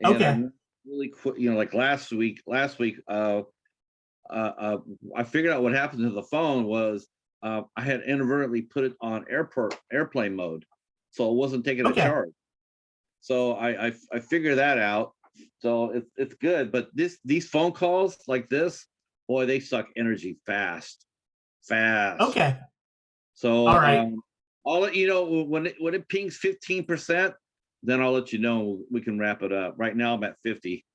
And Okay. I'm really quick, like last week, I figured out what happened to the phone was I had inadvertently put it on airplane mode, so it wasn't taking a Okay. charge. So I figured that out. So it's good, but these phone calls like this, boy, they suck energy fast. Okay. All So right. I'll let you know when it pings 15%, then I'll let you know we can wrap it up. Right now I'm at 50.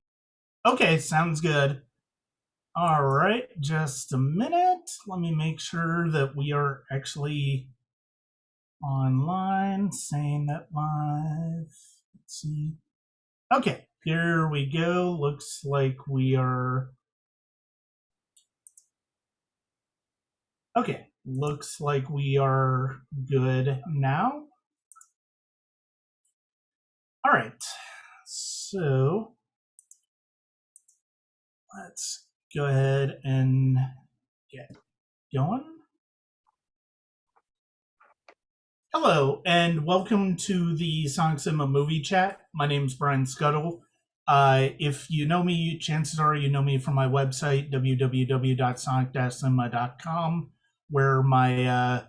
Okay. Sounds good. All right. Just a minute. Let me make sure that we are actually online, saying that live. Let's see. Okay. Here we go. Looks like we are. Okay. Looks like we are good now. All right. So let's go ahead and get going. Hello, and welcome to the Sonic Cinema Movie Chat. My name's Brian Scuttle. If you know me, chances are you know me from my website, www.sonic-cinema.com, where my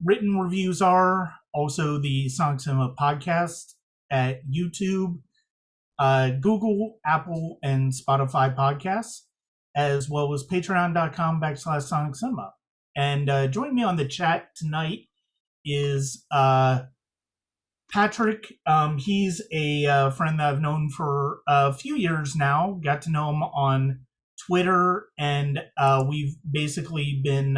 written reviews are. Also, the Sonic Cinema podcast at YouTube, Google, Apple, and Spotify podcasts, as well as patreon.com/Sonic Cinema. And joining me on the chat tonight is Patrick. He's a friend that I've known for a few years now. Got to know him on Twitter, and we've basically been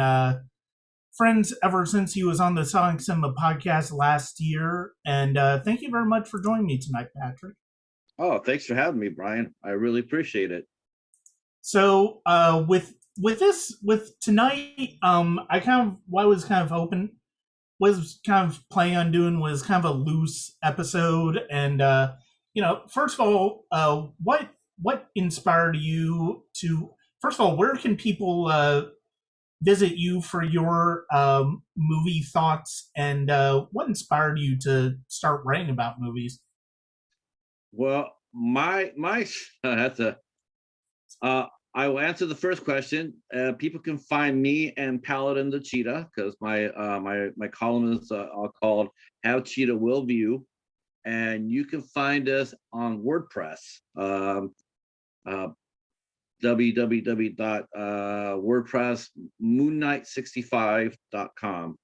friends ever since he was on the Sonic Cinema podcast last year. And thank you very much for joining me tonight, Patrick. Oh, thanks for having me, Brian. I really appreciate it. So with tonight, I was kind of hoping was kind of planning on doing was kind of a loose episode, and first of all, what inspired you to? First of all, where can people visit you for your movie thoughts, and what inspired you to start writing about movies? Well, my that's a I will answer the first question. People can find me and Paladin the Cheetah because my column is called "How Cheetah Will View," and you can find us on WordPress. Uh, www.wordpressmoonnight65.com.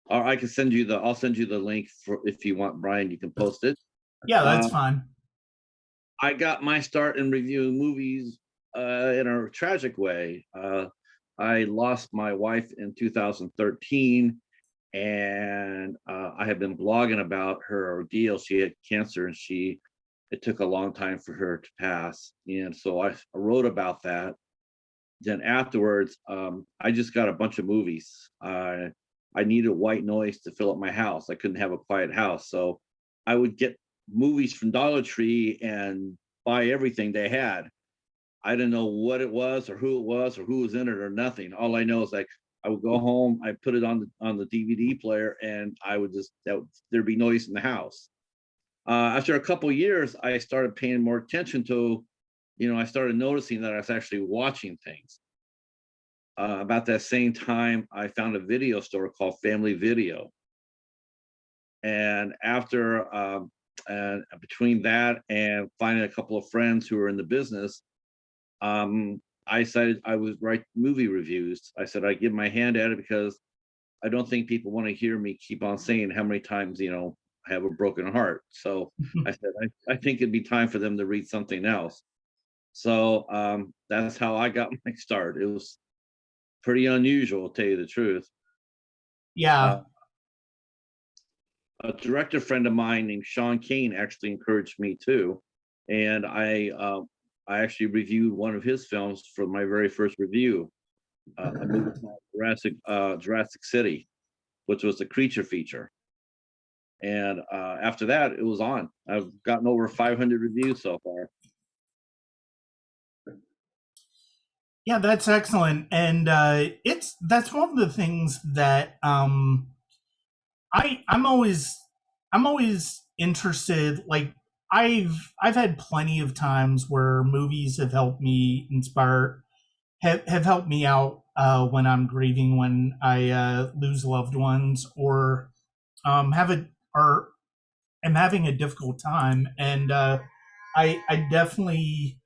Or I can send you I'll send you the link for if you want, Brian. You can post it. Yeah, that's Uh, fine. I got my start in reviewing movies in a tragic way. I lost my wife in 2013, and I have been blogging about her ordeal. She had cancer, and it took a long time for her to pass. And so I wrote about that. Then afterwards, I just got a bunch of movies. I needed white noise to fill up my house. I couldn't have a quiet house, so I would get movies from Dollar Tree and buy everything they had. I didn't know what it was or who it was or who was in it or nothing. All I know is like I would go home, I put it on the DVD player, and I would there'd be noise in the house. After a couple of years, I started paying more attention to, I started noticing that I was actually watching things. About that same time, I found a video store called Family Video, and and between that and finding a couple of friends who were in the business, I decided I would write movie reviews. I said I'd give my hand at it because I don't think people want to hear me keep on saying how many times, I have a broken heart. So I said, I think it'd be time for them to read something else. So that's how I got my start. It was pretty unusual, to tell you the truth. Yeah. A director friend of mine named Sean Kane actually encouraged me too. And I actually reviewed one of his films for my very first review, a movie called Jurassic City, which was a creature feature. And after that, it was on. I've gotten over 500 reviews so far. Yeah, that's excellent, and that's one of the things that I'm always interested. Like I've had plenty of times where movies have helped me inspire have helped me out when I'm grieving, when I lose loved ones, or have a or am having a difficult time, and I definitely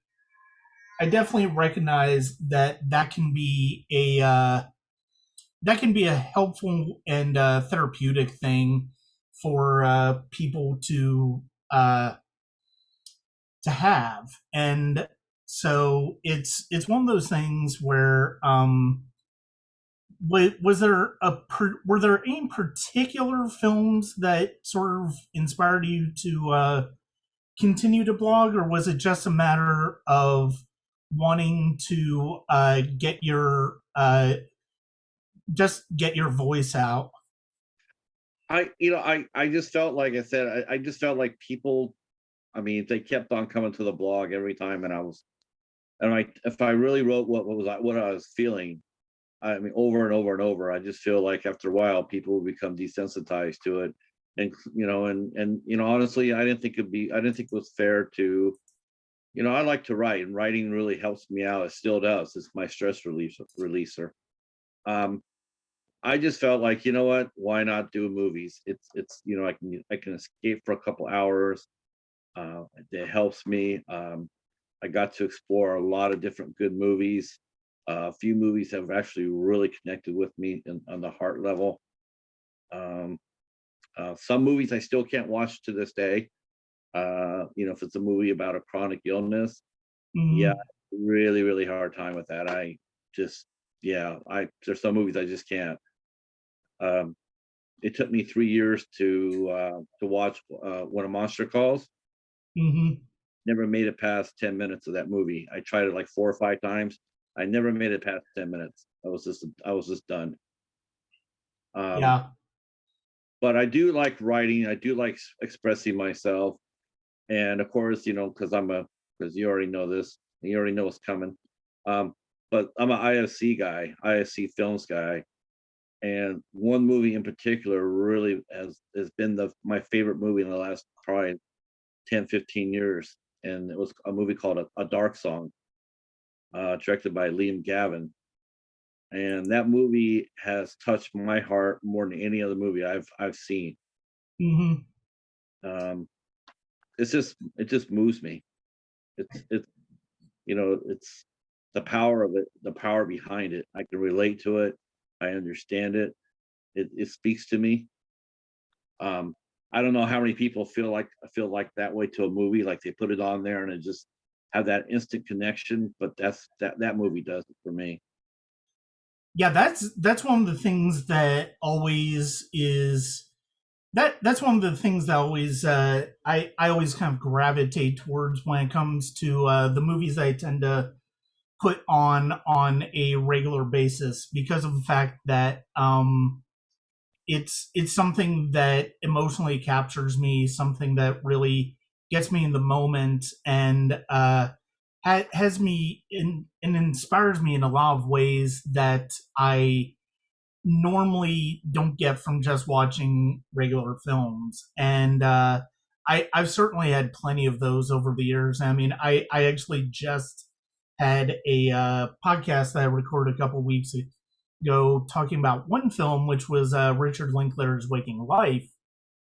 recognize that that can be a helpful and therapeutic thing for people uh, to have. And so it's one of those things where was there were there any particular films that sort of inspired you to continue to blog, or was it just a matter of wanting to get your voice out? I just felt like I said, I just felt like people, I mean, they kept on coming to the blog every time, and if I really wrote what I was feeling, I mean, over and over and over, I just feel like after a while, people would become desensitized to it, and honestly, I didn't think it was fair to, I like to write, and writing really helps me out. It still does. It's my stress releaser. Um, I just felt like, you know what? Why not do movies? I can escape for a couple hours. It helps me. I got to explore a lot of different good movies. A few movies have actually really connected with me on the heart level. Um, some movies I still can't watch to this day. If it's a movie about a chronic illness, yeah, Mm-hmm. really, really hard time with that. I just, yeah, there's some movies I just can't. Um, it took me 3 years to watch When a Monster Calls. Mm-hmm. Never made it past 10 minutes of that movie. I tried it like 4 or 5 times. I never made it past 10 minutes. I was just done. Um, Yeah. but I do like writing. I do like expressing myself, and of course, because you already know this. You already know what's coming. Um, but I'm an IFC guy, IFC films guy, and one movie in particular really has been my favorite movie in the last probably 10, 15 years, and it was a movie called A Dark Song, directed by Liam Gavin, and that movie has touched my heart more than any other movie I've seen. Mm-hmm. Um, it just moves me. It's it's the power of it, the power behind it. I can relate to it. I understand it. It speaks to me. Um, I don't know how many people feel like that way to a movie, like they put it on there and it just have that instant connection. But that movie does it for me. Yeah, that's one of the things that always is that's one of the things that always I always kind of gravitate towards when it comes to the movies that I tend to put on a regular basis, because of the fact that it's something that emotionally captures me, something that really gets me in the moment, and has me in and inspires me in a lot of ways that I normally don't get from just watching regular films. And I've certainly had plenty of those over the years. I mean, I actually just had a podcast that I recorded a couple weeks ago talking about one film, which was Richard Linklater's Waking Life,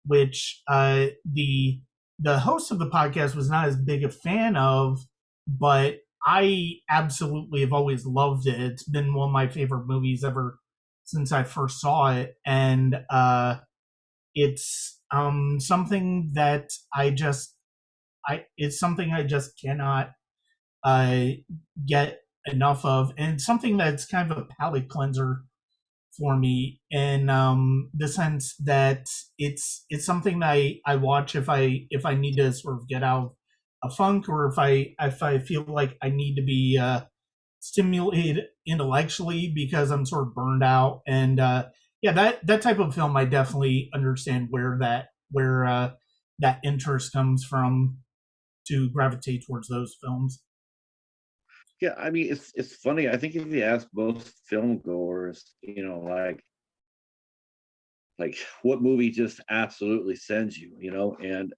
which the host of the podcast was not as big a fan of, but I absolutely have always loved it. It's been one of my favorite movies ever since I first saw it, and it's something that I it's something I just cannot uh, get enough of, and something that's kind of a palate cleanser for me, in the sense that it's something that I watch if I need to sort of get out of a funk, or if I feel like I need to be stimulated intellectually because I'm sort of burned out. And yeah, that type of film, I definitely understand where that interest comes from to gravitate towards those films. Yeah, I mean, it's funny. I think if you ask most film goers, like what movie just absolutely sends you, and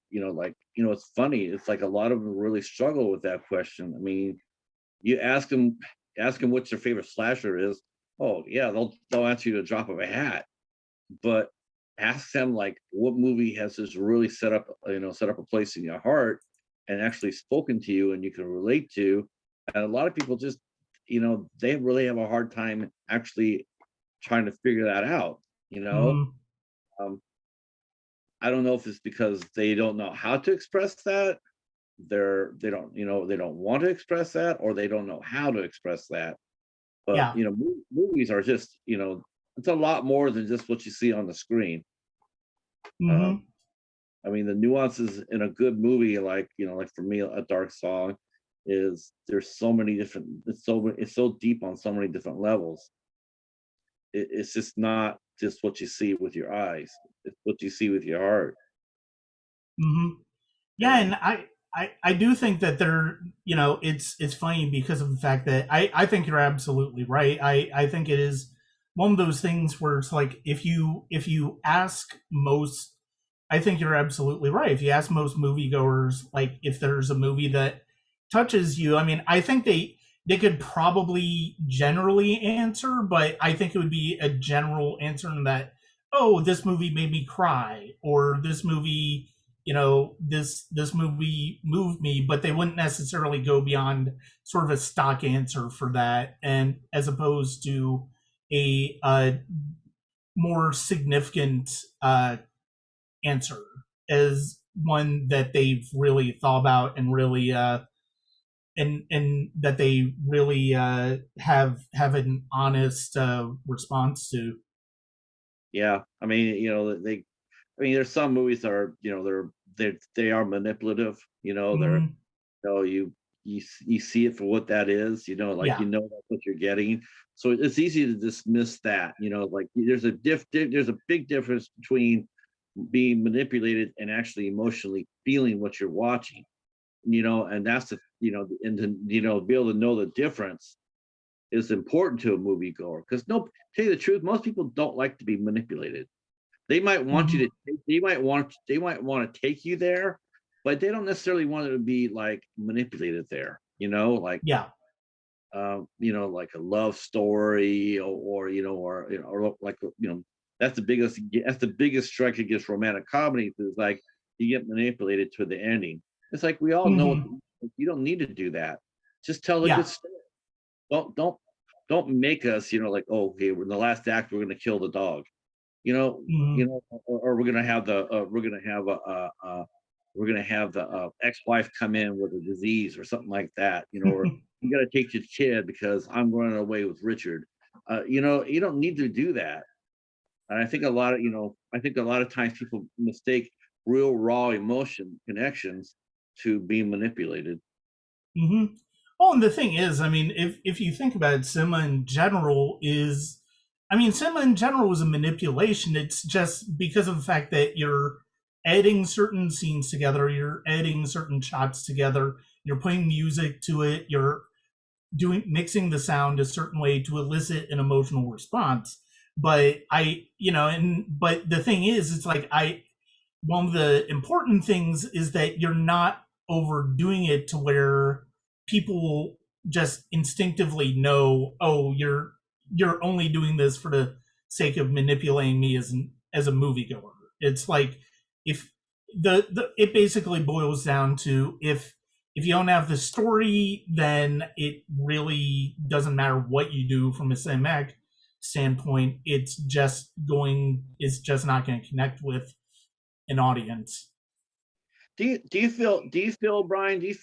it's funny. It's like a lot of them really struggle with that question. I mean, you ask them what their favorite slasher is. Oh yeah, they'll answer you at a drop of a hat. But ask them like what movie has this really set up a place in your heart and actually spoken to you and you can relate to. And a lot of people just, they really have a hard time actually trying to figure that out. You know, Mm-hmm. um, I don't know if it's because they don't know how to express that. They don't want to express that, or they don't know how to express that. But Yeah. movies are just, it's a lot more than just what you see on the screen. Um, Mm-hmm. I mean, the nuances in a good movie, like like for me, a dark song, is there's so many different. It's so deep on so many different levels. It's just not just what you see with your eyes. It's what you see with your heart. Mm-hmm. Yeah, And and I do think that they're, it's funny because of the fact that I think you're absolutely right. I think it is one of those things where it's like if you ask most, I think you're absolutely right. If you ask most moviegoers, like if there's a movie that touches you, I mean, I think they could probably generally answer, but I think it would be a general answer in that, oh, this movie made me cry, or this movie, this movie moved me, but they wouldn't necessarily go beyond sort of a stock answer for that, and as opposed to a more significant answer as one that they've really thought about and really and that they really have an honest response to. yeah, I mean, I mean, there's some movies that are, they are manipulative. They're, Mm, you see it for what that is. Like yeah. that's what you're getting. So it's easy to dismiss that. Like there's a big difference between being manipulated and actually emotionally feeling what you're watching. And that's and to be able to know the difference is important to a moviegoer, because no, tell you the truth, most people don't like to be manipulated. They might want you Hmm. to they might want to take you there, but they don't necessarily want it to be like manipulated there, like Yeah. like a love story, or like that's the biggest strike against romantic comedies, is like you get manipulated to the ending. It's like we all know Hmm. you don't need to do that. Just tell a good Yeah. story. Don't make us, like, oh, okay, we're in the last act, we're gonna kill the dog. You know, Hmm. or we're gonna have the ex-wife come in with a disease or something like that. Or you got to take your kid because I'm running away with Richard. You don't need to do that. And I think a lot of times people mistake real raw emotion connections to being manipulated. Hmm. Well, and the thing is, I mean, if you think about it, cinema in general is a manipulation. It's just because of the fact that you're editing certain scenes together, you're editing certain shots together, you're putting music to it, you're doing mixing the sound a certain way to elicit an emotional response. But but the thing is, it's like one of the important things is that you're not overdoing it to where people just instinctively know, oh, you're only doing this for the sake of manipulating me as a moviegoer. It's like if the it basically boils down to if you don't have the story, then it really doesn't matter what you do from a cinematic standpoint. It's just not going to connect with an audience. Do you feel, Brian? Do you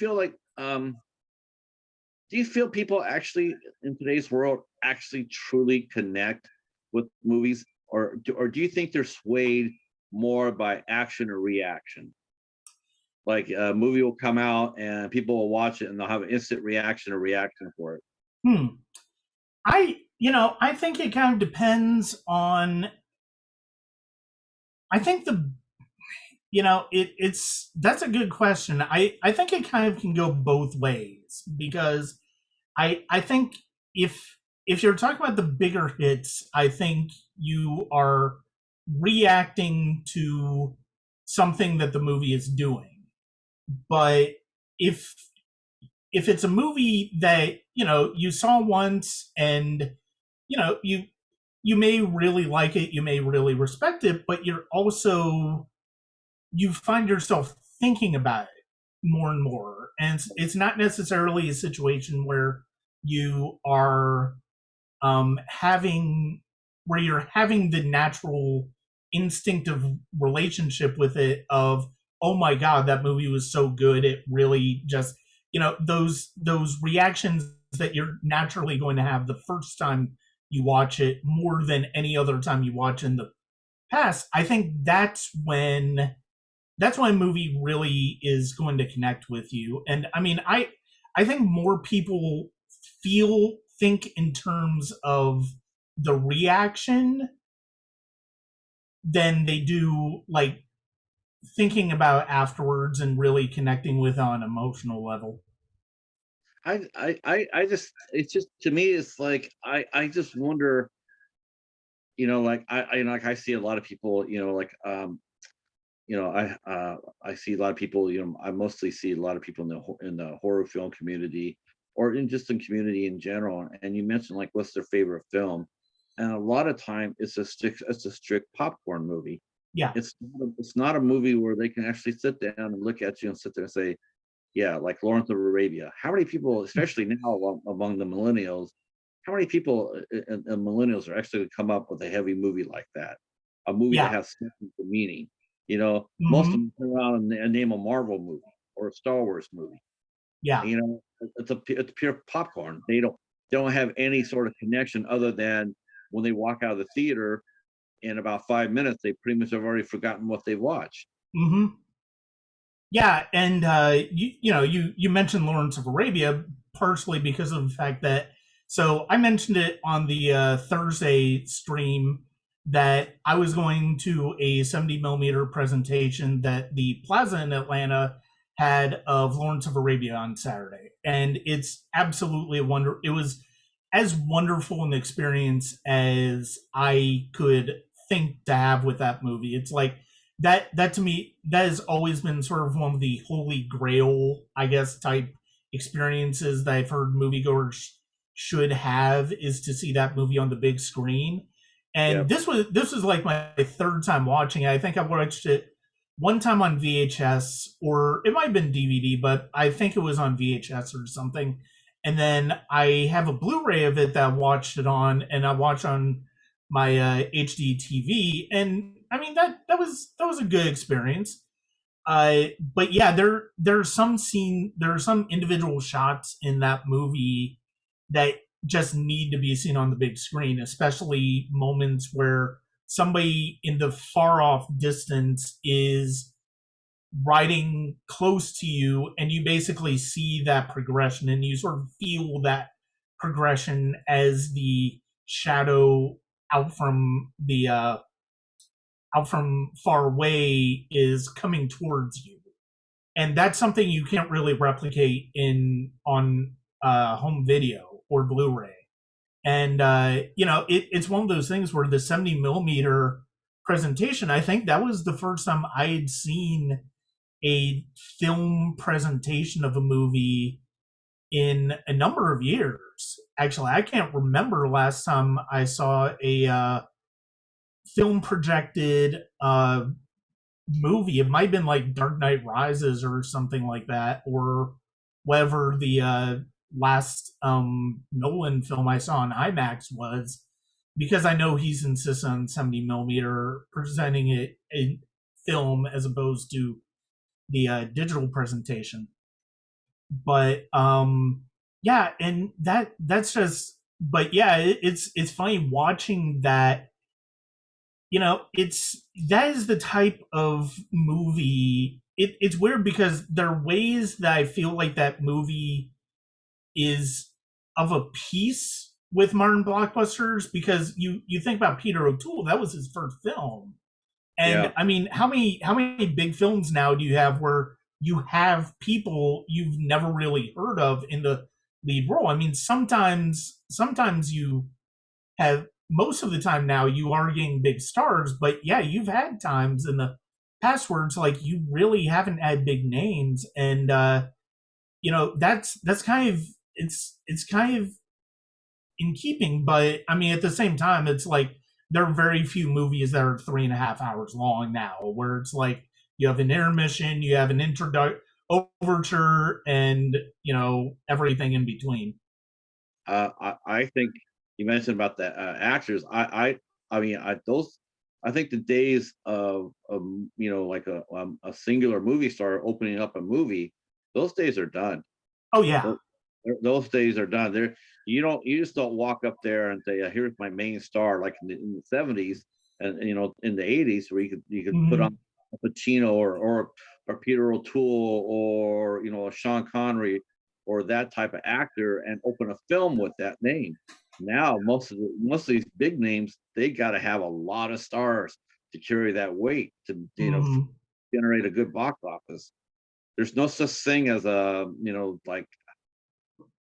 feel people actually in today's world actually truly connect with movies, or do you think they're swayed more by action or reaction? Like a movie will come out and people will watch it and they'll have an instant reaction or reaction for it. Hmm. I think it kind of depends on. I think it's that's a good question. I think it kind of can go both ways because I think if you're talking about the bigger hits, I think you are reacting to something that the movie is doing. But if if it's a movie that you saw once, and you may really like it, you may really respect it, but you find yourself thinking about it more and more, and it's not necessarily a situation where you are having where you're having the natural instinctive relationship with it of, oh my god, that movie was so good, it really just those reactions that you're naturally going to have the first time you watch it more than any other time you watch in the past. I think that's when a movie really is going to connect with you. And I mean, I think more people think in terms of the reaction than they do like thinking about afterwards and really connecting with on an emotional level. I just, it's just, to me, it's like I just wonder, like like I see a lot of people, like I see a lot of people, I mostly see a lot of people in in the horror film community, or in just in community in general. And you mentioned like what's their favorite film, and a lot of time it's a strict popcorn movie. Yeah. It's not a movie where they can actually sit down and look at you and sit there and say, yeah, like Lawrence of Arabia. How many people, especially now among the millennials, how many people and millennials are actually going to come up with a heavy movie like that? A movie that Yeah. has something to meaning. Most of Hmm. them turn around and name a Marvel movie or a Star Wars movie. Yeah. It's pure popcorn. They don't have any sort of connection other than when they walk out of the theater in about 5 minutes, they pretty much have already forgotten what they've watched. Hmm. Yeah, and you mentioned Lawrence of Arabia partially because of the fact that, so I mentioned it on the Thursday stream that I was going to a 70 millimeter presentation that the Plaza in Atlanta had of Lawrence of Arabia on Saturday, and it's absolutely a wonder. It was as wonderful an experience as I could think to have with that movie. It's like that to me, that has always been sort of one of the holy grail, I guess, type experiences that I've heard moviegoers should have, is to see that movie on the big screen. Yeah, And this was like my third time watching it. I think I watched it one time on VHS, or it might have been DVD, but I think it was on VHS or something. And then I have a Blu-ray of it that I watched it on, and I watched on my HD TV, and I mean that was a good experience. But yeah, there are some individual shots in that movie that just need to be seen on the big screen, especially moments where somebody in the far off distance is riding close to you, and you basically see that progression, and you sort of feel that progression as the shadow out from the out from far away is coming towards you, and that's something you can't really replicate in on home video or Blu-ray. And it's one of those things where the 70 millimeter presentation, I think that was the first time I had seen a film presentation of a movie in a number of years. Actually, I can't remember last time I saw a film projected movie. It might have been like Dark Knight Rises or something like that, or whatever the last Nolan film I saw on IMAX was, because I know he's insistent on 70 millimeter presenting it in film as opposed to the digital presentation. But yeah, and that's just, but yeah, it's funny watching that. It's that is the type of movie. It's weird because there are ways that I feel like that movie is of a piece with modern blockbusters, because you think about Peter O'Toole, that was his first film. And yeah, I mean, how many big films now do you have where you have people you've never really heard of in the lead role? I mean, sometimes you have, most of the time now you are getting big stars, but yeah, you've had times in the passwords, like you really haven't had big names, and that's kind of it's kind of in keeping. But I mean, at the same time, it's like there are very few movies that are 3.5 hours long now, where it's like you have an intermission, you have an introduction, overture, and everything in between. I think you mentioned about the actors. I mean, I think the days of like a singular movie star opening up a movie, those days are done. Oh yeah. Tho- those days are done. There, you just don't walk up there and say, "Here's my main star," like in the '70s and in the '80s, where you could put on Hmm. a Pacino or Peter O'Toole or a Sean Connery or that type of actor and open a film with that name. Now most of these big names, they got to have a lot of stars to carry that weight to Hmm. generate a good box office. There's no such thing as a like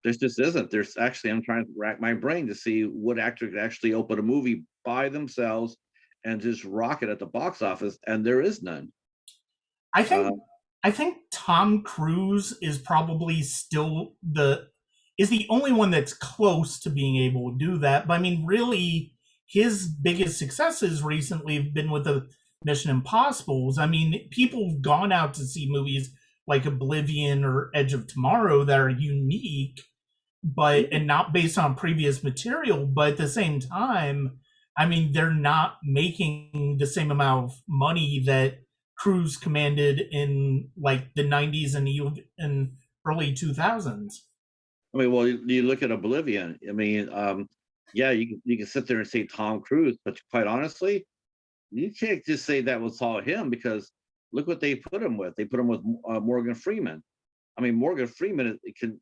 there's just isn't. There's actually, I'm trying to rack my brain to see what actor could actually open a movie by themselves and just rock it at the box office, and there is none. I Uh, think I think Tom Cruise is probably still the only one that's close to being able to do that. But I mean, really, his biggest successes recently have been with the Mission Impossibles. I mean, people have gone out to see movies like Oblivion or Edge of Tomorrow that are unique, but and not based on previous material. But at the same time, I mean, they're not making the same amount of money that Cruise commanded in like the '90s and early 2000s. I mean, well, you look at Oblivion. I mean, yeah, you can sit there and say Tom Cruise, but quite honestly, you can't just say that was all him because look what they put him with. They put him with Morgan Freeman. I mean, Morgan Freeman it can,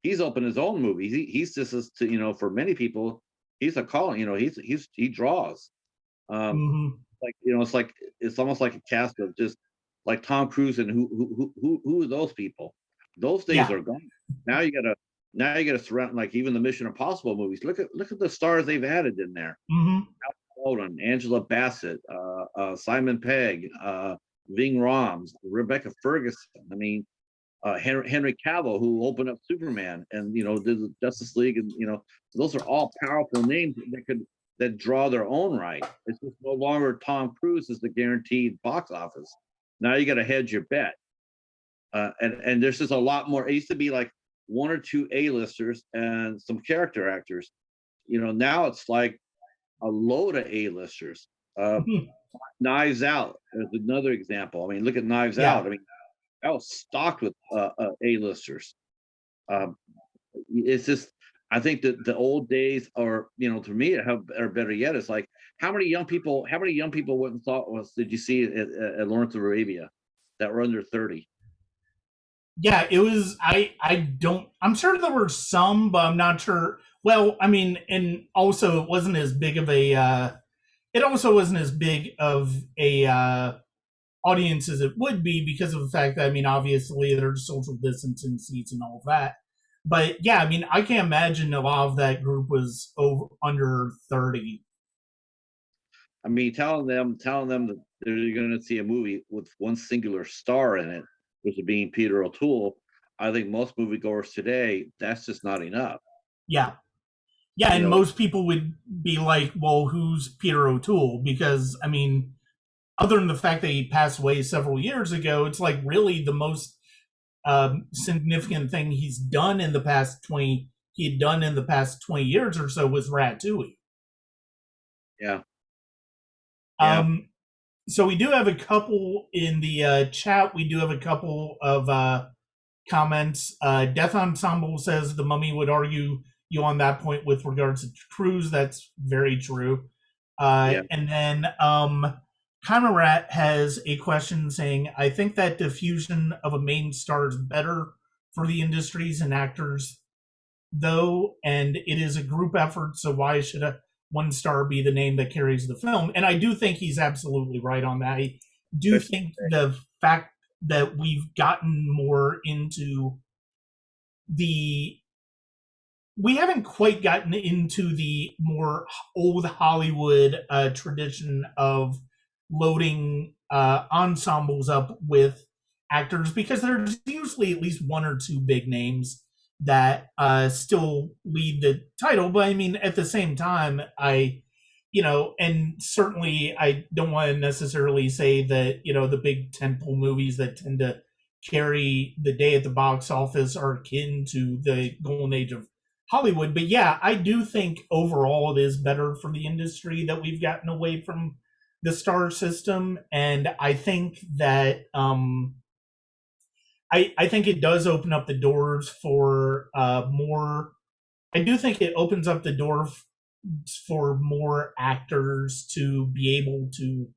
he's opened his own movies. He's just as to, for many people, he's a calling. He draws. Um, Hmm. it's almost like a cast of just like Tom Cruise and who are those people? Those days Yeah. are gone. Now you gotta now you gotta surround like even the Mission Impossible movies. Look at the stars they've added in there. Hmm. Holden, Angela Bassett, Simon Pegg, Ving Rhames, Rebecca Ferguson. I mean, Henry Cavill, who opened up Superman and did the Justice League, and those are all powerful names that draw their own right. It's just no longer Tom Cruise is the guaranteed box office. Now you got to hedge your bet, and there's just a lot more. It used to be like one or two A-listers and some character actors. Now it's like a load of A-listers. Uh, Knives Out is another example. I mean, look at Knives Yeah. Out. I mean, that was stocked with A-listers. Um, it's just, I think that the old days are, to me, are better yet. It's like how many young people went and thought was did you see at Lawrence of Arabia that were under 30? Yeah, it was. I don't. I'm sure there were some, but I'm not sure. Well, I mean, and also it wasn't as big of a. It also wasn't as big of a audience as it would be because of the fact that I mean, obviously there's social distancing seats and all of that. But yeah, I mean, I can't imagine a lot of that group was over under 30. I mean, telling them that they're going to see a movie with one singular star in it, which is being Peter O'Toole. I think most moviegoers today, that's just not enough. Yeah, yeah, You and know, most people would be like, "Well, who's Peter O'Toole?" Because I mean, other than the fact that he passed away several years ago, it's like really the most significant thing he had done in the past 20 years or so was Ratatouille. yeah, yeah. Um, so we do have a couple in the chat. We do have a couple of comments. Death Ensemble says the Mummy would argue you on that point with regards to Cruise. That's very true. Yeah. And then Conrad has a question saying, I think that diffusion of a main star is better for the industries and actors, though, and it is a group effort, so why should a one star be the name that carries the film? And I do think he's absolutely right on that. I do think the fact that we've gotten more into the we haven't quite gotten into the more old Hollywood tradition of loading ensembles up with actors, because there's usually at least one or two big names that still lead the title. But I mean, at the same time, and certainly I don't want to necessarily say that, the big tentpole movies that tend to carry the day at the box office are akin to the golden age of Hollywood. But yeah, I do think overall it is better for the industry that we've gotten away from the star system. And I think that I think it does open up the doors for more. I do think it opens up the door for more actors to be able to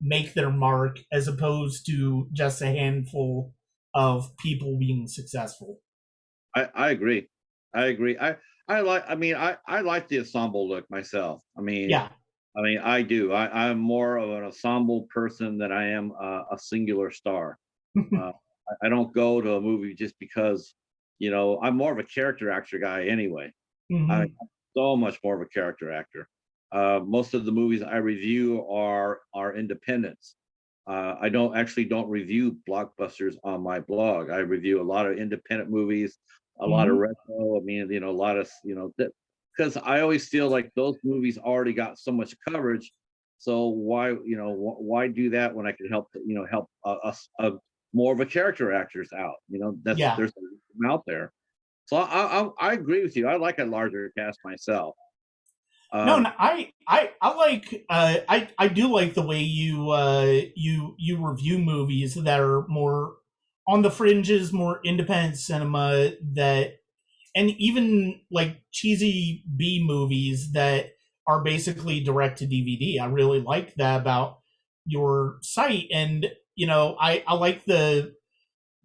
make their mark, as opposed to just a handful of people being successful. I agree. I agree. I like the ensemble look myself. Yeah. I do. I'm more of an ensemble person than I am a singular star. Uh, I don't go to a movie just because, I'm more of a character actor guy anyway. I'm Hmm. so much more of a character actor. Most of the movies I review are independents. I don't review blockbusters on my blog. I review a lot of independent movies, a lot of Hmm. retro. A lot of because I always feel like those movies already got so much coverage. So why do that when I can help us more of a character actors out? Yeah. There's them out there. So I agree with you. I like a larger cast myself. No, Uh, no, I like I do like the way you review movies that are more on the fringes, more independent cinema, that, and even like cheesy B movies that are basically direct to DVD. I really like that about your site. And I like the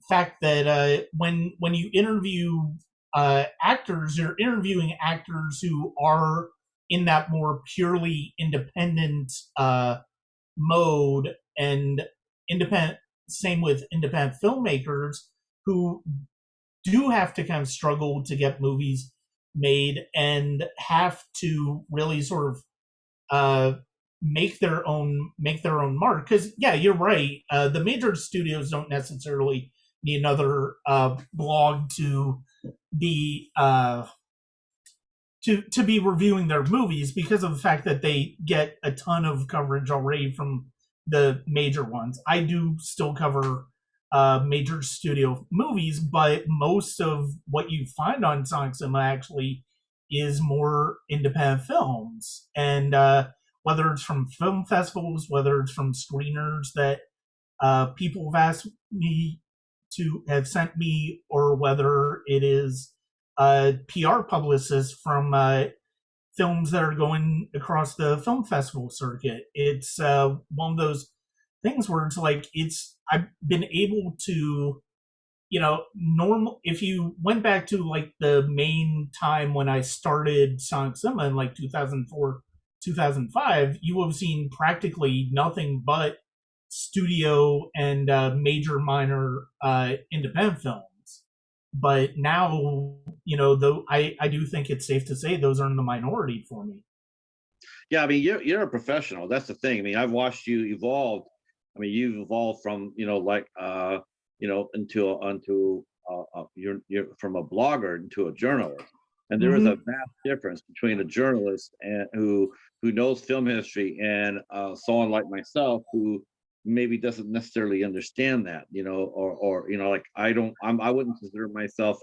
fact that when you interview actors, you're interviewing actors who are in that more purely independent mode, and independent. Same with independent filmmakers who do have to kind of struggle to get movies made and have to really sort of uh, make their own mark. Because yeah, you're right. The major studios don't necessarily need another blog be uh, to be reviewing their movies, because of the fact that they get a ton of coverage already from the major ones. I do still cover major studio movies, but most of what you find on Sonic Cinema actually is more independent films. And whether it's from film festivals, whether it's from screeners that people have asked me to have sent me, or whether it is PR publicists from films that are going across the film festival circuit. It's one of those things where it's like, I've been able to, normal. If you went back to like the main time when I started Sonic Cinema in like 2004, 2005, you would have seen practically nothing but studio and major, minor independent films. But now, though, I do think it's safe to say those are in the minority for me. yeah, you're a professional. That's the thing. I've watched you evolve. You've evolved from into you're from a blogger into a journalist, and there is a Mm-hmm. vast difference between a journalist and who knows film history and someone like myself who maybe doesn't necessarily understand that, or like I wouldn't consider myself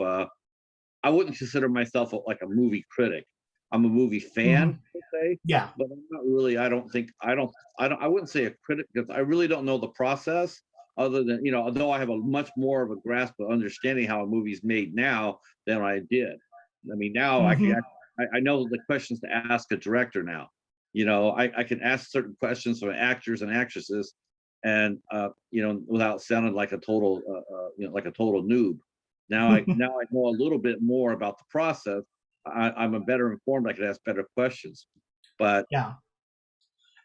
like a movie critic. I'm a movie Mm-hmm. fan per se, Yeah. but I'm not really. I wouldn't say a critic because I really don't know the process. Other than although I have a much more of a grasp of understanding how a movie's made now than I did. Now Mm-hmm. I know the questions to ask a director now. I can ask certain questions from actors and actresses, and without sounding like a total like a total noob. Now I know a little bit more about the process. I'm a better informed. I can ask better questions. But Yeah.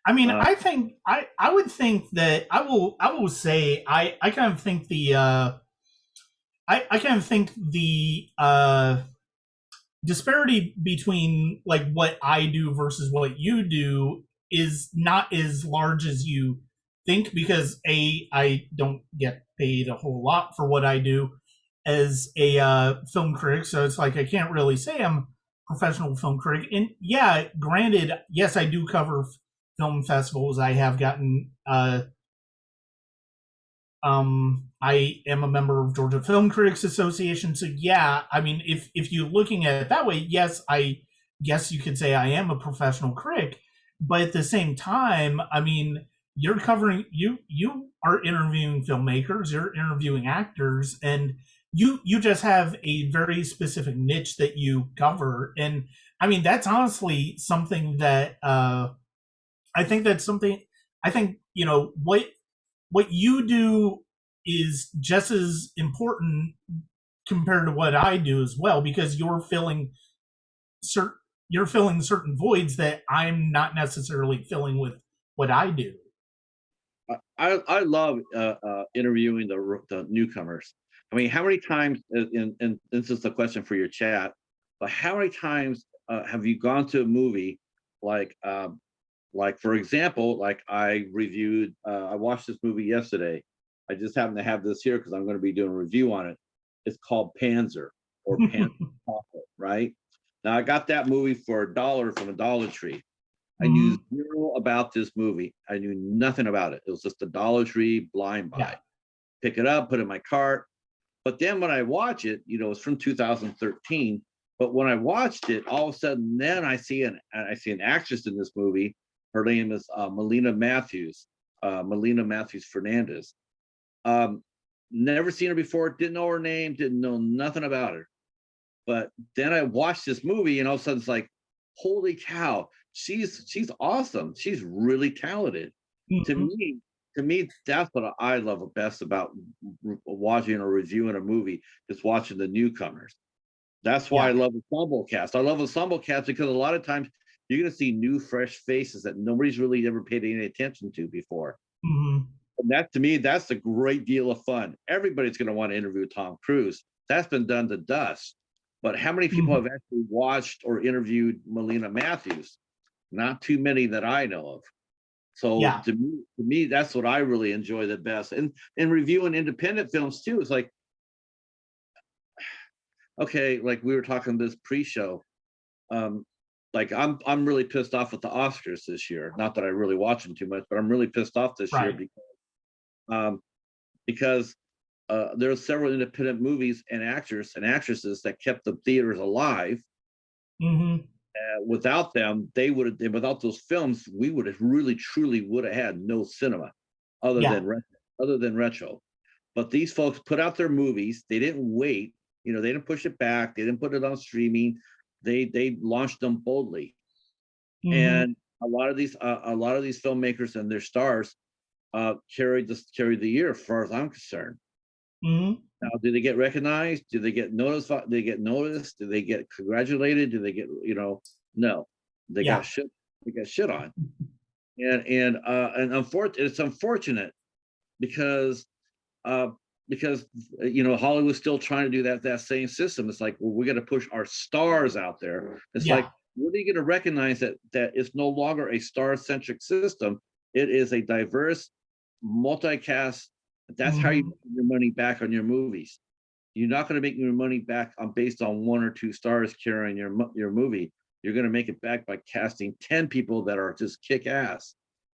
I mean, uh, I would think that I will say I kind of think I kind of think the disparity between like what I do versus what you do is not as large as you think, because I don't get paid a whole lot for what I do as a film critic, so it's like I can't really say I'm a professional film critic. And yeah, granted, yes, I do cover film festivals. I have gotten I am a member of Georgia Film Critics Association. So yeah, I mean, if you're looking at it that way, yes, I guess you could say I am a professional critic. But at the same time, I mean, you're covering you are interviewing filmmakers, you're interviewing actors, and you just have a very specific niche that you cover. And I mean, that's honestly something that I think that's something I think, what you do is just as important compared to what I do as well, because certain you're filling certain voids that I'm not necessarily filling with what I do. I love interviewing the newcomers. I mean, how many times? And this is the question for your chat. But how many times have you gone to a movie like for example, like I watched this movie yesterday. I just happen to have this here because I'm going to be doing a review on it. It's called Panzer or Panzer, right? Now I got that movie for $1 from a Dollar Tree. I knew Mhm. zero about this movie. I knew nothing about it. It was just a Dollar Tree blind Yeah, buy. Pick it up, put it in my cart. But then when I watch it, it's from 2013. But when I watched it, all of a sudden, then I see an actress in this movie. Her name is Melina Matthews Fernandez. Um, Never seen her before. Didn't know her name. Didn't know nothing about her. But then I watched this movie, and all of a sudden, it's like, holy cow, she's awesome. She's really talented. To mhm. me, to me, that's what I love best about watching or reviewing a movie, is watching the newcomers. That's why I Yeah. love ensemble cast. I love ensemble cast because a lot of times you're going to see new, fresh faces that nobody's really ever paid any attention to before. Mhm. And that, to me, that's a great deal of fun. Everybody's going to want to interview Tom Cruise. That's been done to dust. But how many people Mhm. have actually watched or interviewed Melina Matthews? Not too many that I know of. So Yeah. to me, that's what I really enjoy the best. And reviewing independent films too. It's like, okay, like we were talking this pre-show. Um, like I'm really pissed off with the Oscars this year. Not that I really watch them too much, but I'm really pissed off this year Right. um, because there are several independent movies and actors and actresses that kept the theaters alive. Mhm. Without them, they would have. Without those films, we would have really, truly would have had no cinema, other Yeah. than retro. But these folks put out their movies. They didn't wait. They didn't push it back. They didn't put it on streaming. They launched them boldly. Mhm. And a lot of these filmmakers and their stars carried the year, as far as I'm concerned. Mhm. Now, do they get recognized? Do they get noticed? Do they get noticed? Do they get congratulated? Do they get, no, they got Yeah. shit. They got shit on. And it's unfortunate because uh, Hollywood's still trying to do that same system. It's like, well, we're going to push our stars out there. It's Yeah. like, when are you going to recognize that it's no longer a star centric system? It is a diverse, multicast. That's how you Mhm. make your money back on your movies. You're not going to make your money back based on one or two stars carrying your movie. You're going to make it back by casting 10 people that are just kick ass.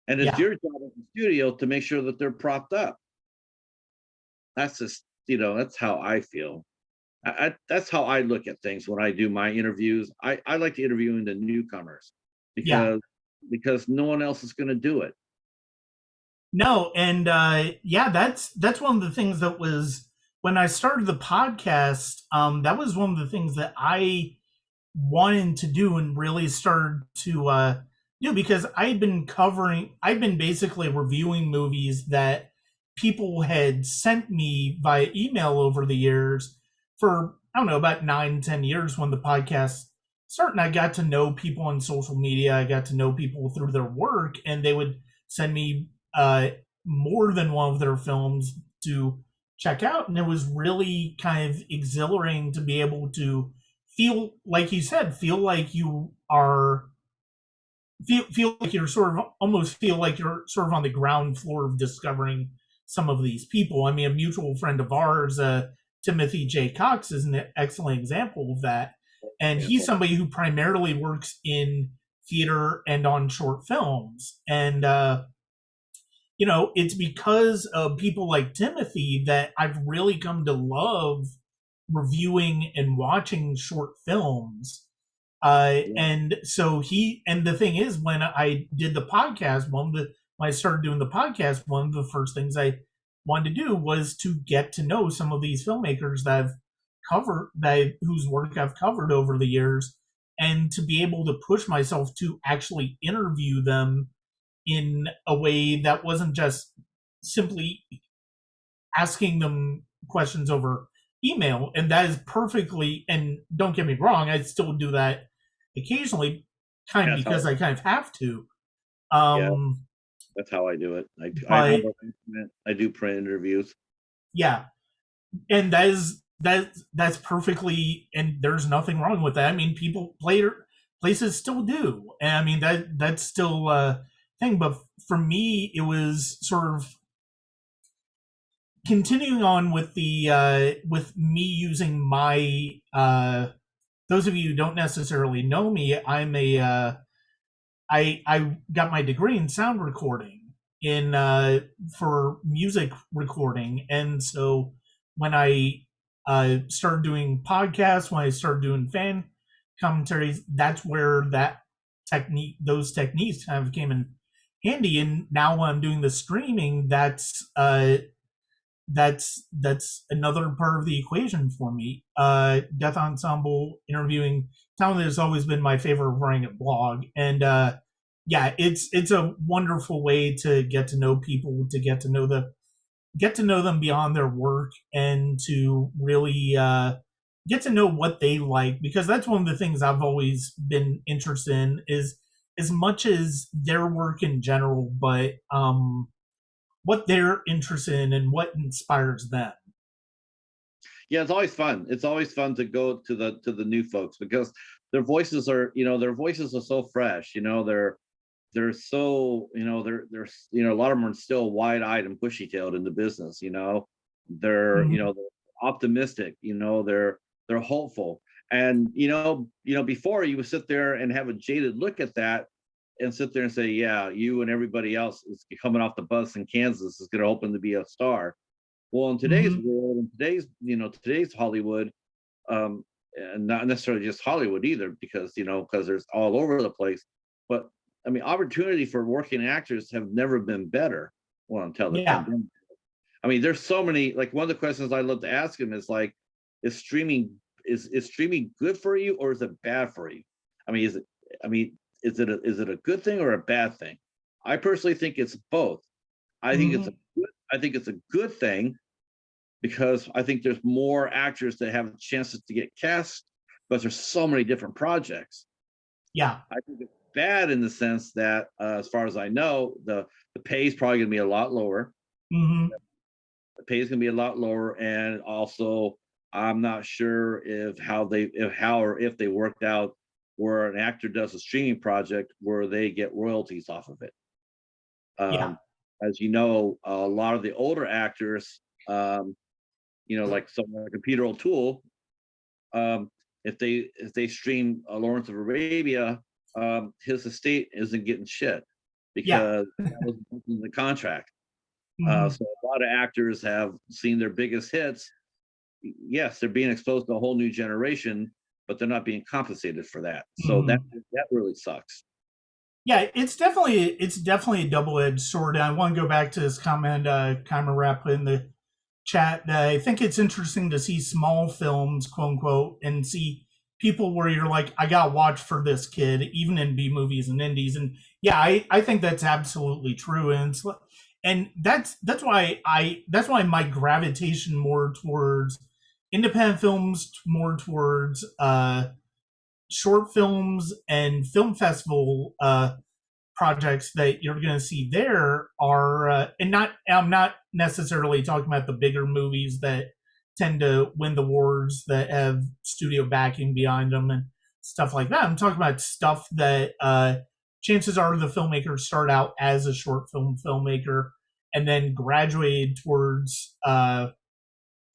And it's Yeah. your job at the studio to make sure that they're propped up. That's just, that's how I feel. That's how I look at things when I do my interviews. I like interviewing the newcomers Yeah. because no one else is going to do it. No, and yeah, that's one of the things that was when I started the podcast. That was one of the things that I wanted to do and really started to do, because I'd been basically reviewing movies that people had sent me via email over the years for, I don't know, about 9, 10 years when the podcast started. And I got to know people on social media. I got to know people through their work, and they would send me more than one of their films to check out. And it was really kind of exhilarating to be able to feel like you said, feel like you are feel like you're sort of almost feel like you're sort of on the ground floor of discovering some of these people. I mean, a mutual friend of ours, Timothy J. Cox, is an excellent example of that. And he's Example. somebody who primarily works in theater and on short films. And it's because of people like Timothy that I've really come to love reviewing and watching short films. Yeah, And so and the thing is, when I did the podcast, when I started doing the podcast, one of the first things I wanted to do was to get to know some of these filmmakers that I've whose work I've covered over the years, and to be able to push myself to actually interview them in a way that wasn't just simply asking them questions over email. And that is perfectly, and don't get me wrong, I still do that occasionally, kind of that's how. because I kind of have to. Yeah, Um, that's how I do it. I have but arrangement. I do print interviews. yeah, and that's perfectly, and there's nothing wrong with that. I mean, places still do, and I mean that's still a thing. But for me, it was sort of continuing on with the with me using my those of you who don't necessarily know me, I got my degree in sound recording in for music recording, and so when I started doing podcasts, when I started doing fan commentaries, that's where those techniques kind of came in handy. And now when I'm doing the streaming, that's another part of the equation for me. Death Ensemble interviewing talent has always been my favorite writing a blog, and yeah, it's a wonderful way to get to know people, to get to know them beyond their work, and to really get to know what they like, because that's one of the things I've always been interested in, is as much as their work in general, but what they're interested in and what inspires them. Yeah, it's always fun. It's always fun to go to the new folks because their voices are so fresh. They're so they're a lot of them are still wide eyed and bushy tailed in the business. Mm-hmm. They're optimistic. They're hopeful. And before you would sit there and have a jaded look at that and sit there and say, yeah, you and everybody else is coming off the bus in Kansas is going to open to be a star. Well, in today's Mm-hmm. world, in today's Hollywood, and not necessarily just Hollywood either, because there's all over the place. But I mean, opportunity for working actors have never been better. Well, until the Yeah. pandemic. I mean, there's so many. Like one of the questions I love to ask him is like, is streaming good for you or is it bad for you? I mean, is it? I mean, is it a good thing or a bad thing? I personally think it's both. I think it's Mm-hmm. a I think it's a good thing because I think there's more actors that have chances to get cast, but there's so many different projects. Yeah. I think it's bad in the sense that, as far as I know, the pay is probably going to be a lot lower. Mm-hmm. The pay is going to be a lot lower, and also I'm not sure if they worked out where an actor does a streaming project where they get royalties off of it. Yeah. Um, as you know, a lot of the older actors, like someone like Peter O'Toole, um, if they stream Lawrence of Arabia, his estate isn't getting shit Yeah. because that was in the contract. Mm-hmm. So a lot of actors have seen their biggest hits. Yes, they're being exposed to a whole new generation, but they're not being compensated for that. So that Mm-hmm. that really sucks. Yeah, it's definitely a double edged sword. I want to go back to this comment Kymer Rap put in the chat. I think it's interesting to see small films, quote unquote, and see people where you're like, I got watch for this kid, even in B movies and indies. And yeah, I think that's absolutely true. And that's why my gravitation more towards independent films, more towards short films and film festival projects that you're going to see there are, and not, I'm not necessarily talking about the bigger movies that tend to win the awards that have studio backing behind them and stuff like that. I'm talking about stuff that chances are the filmmakers start out as a short film filmmaker and then graduated towards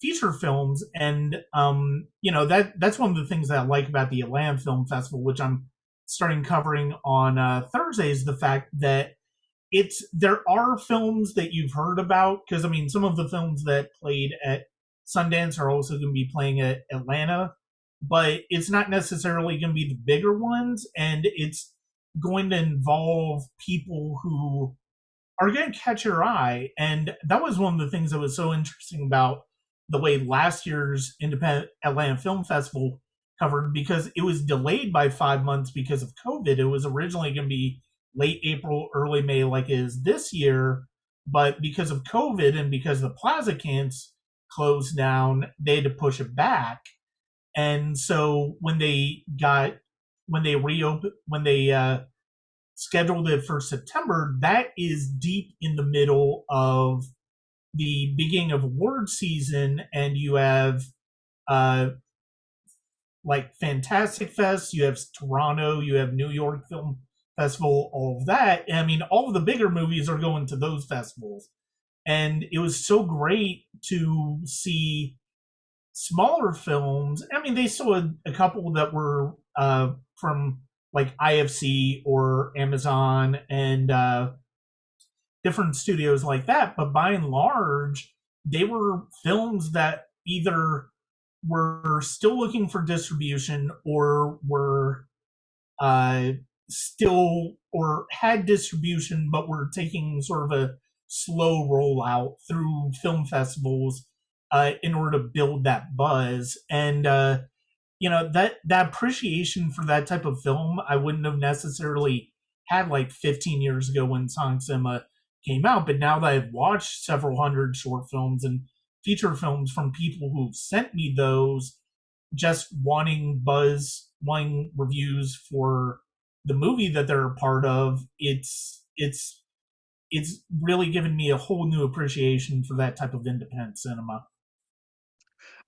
feature films. And that's one of the things that I like about the Atlanta Film Festival, which I'm starting covering on Thursdays. The fact that there are films that you've heard about, because I mean some of the films that played at Sundance are also going to be playing at Atlanta, but it's not necessarily going to be the bigger ones, and it's going to involve people who are going to catch your eye. And that was one of the things that was so interesting about the way last year's Independent Atlanta Film Festival covered, because it was delayed by 5 months because of COVID. It was originally going to be late April, early May, like it is this year. But because of COVID and because the plaza cants closed down, they had to push it back. And so when they reopened, when they scheduled it for September, that is deep in the middle of the beginning of award season, and you have uh, like Fantastic Fest, you have Toronto, you have New York Film Festival, all of that. And I mean, all of the bigger movies are going to those festivals. And it was so great to see smaller films. I mean, they still had a couple that were from like IFC or Amazon and different studios like that. But by and large, they were films that either were still looking for distribution or were uh, still or had distribution but were taking sort of a slow rollout through film festivals in order to build that buzz. And that appreciation for that type of film I wouldn't have necessarily had like 15 years ago when Sonic Cinema came out. But now that I've watched several hundred short films and feature films from people who've sent me those, just wanting reviews for the movie that they're a part of, it's really given me a whole new appreciation for that type of independent cinema.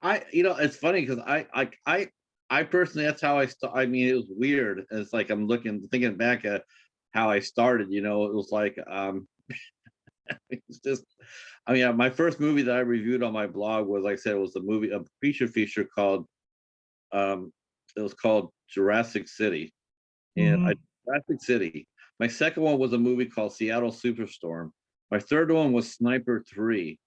It's funny because I personally, that's how I mean, it was weird. It's like I'm thinking back at how I started. It was like it's just, I mean, my first movie that I reviewed on my blog was, like I said, it was a feature called it was called Jurassic City, and Mm-hmm. Jurassic City. My second one was a movie called Seattle Superstorm. My third one was Sniper 3,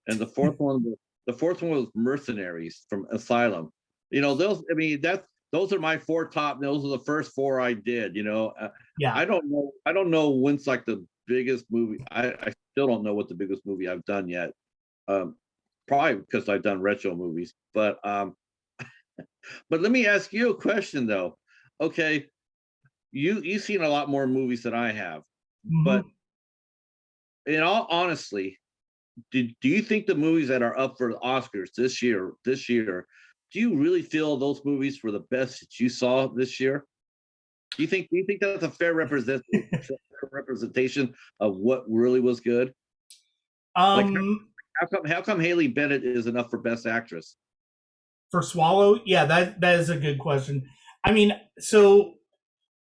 and the fourth one was Mercenaries from Asylum. Those. I mean, those are my four top. Those are the first four I did. Yeah. I don't know. I don't know when's like the biggest movie. I still don't know what the biggest movie I've done yet. Um, Probably because I've done retro movies. But let me ask you a question though. Okay, you've seen a lot more movies than I have, but Mm-hmm. in all honestly, do you think the movies that are up for the Oscars this year, do you really feel those movies were the best that you saw this year? Do you think that's a fair representation of what really was good? Like um how come Haley Bennett is enough for Best Actress? for Swallow, yeah, that is a good question. I mean, so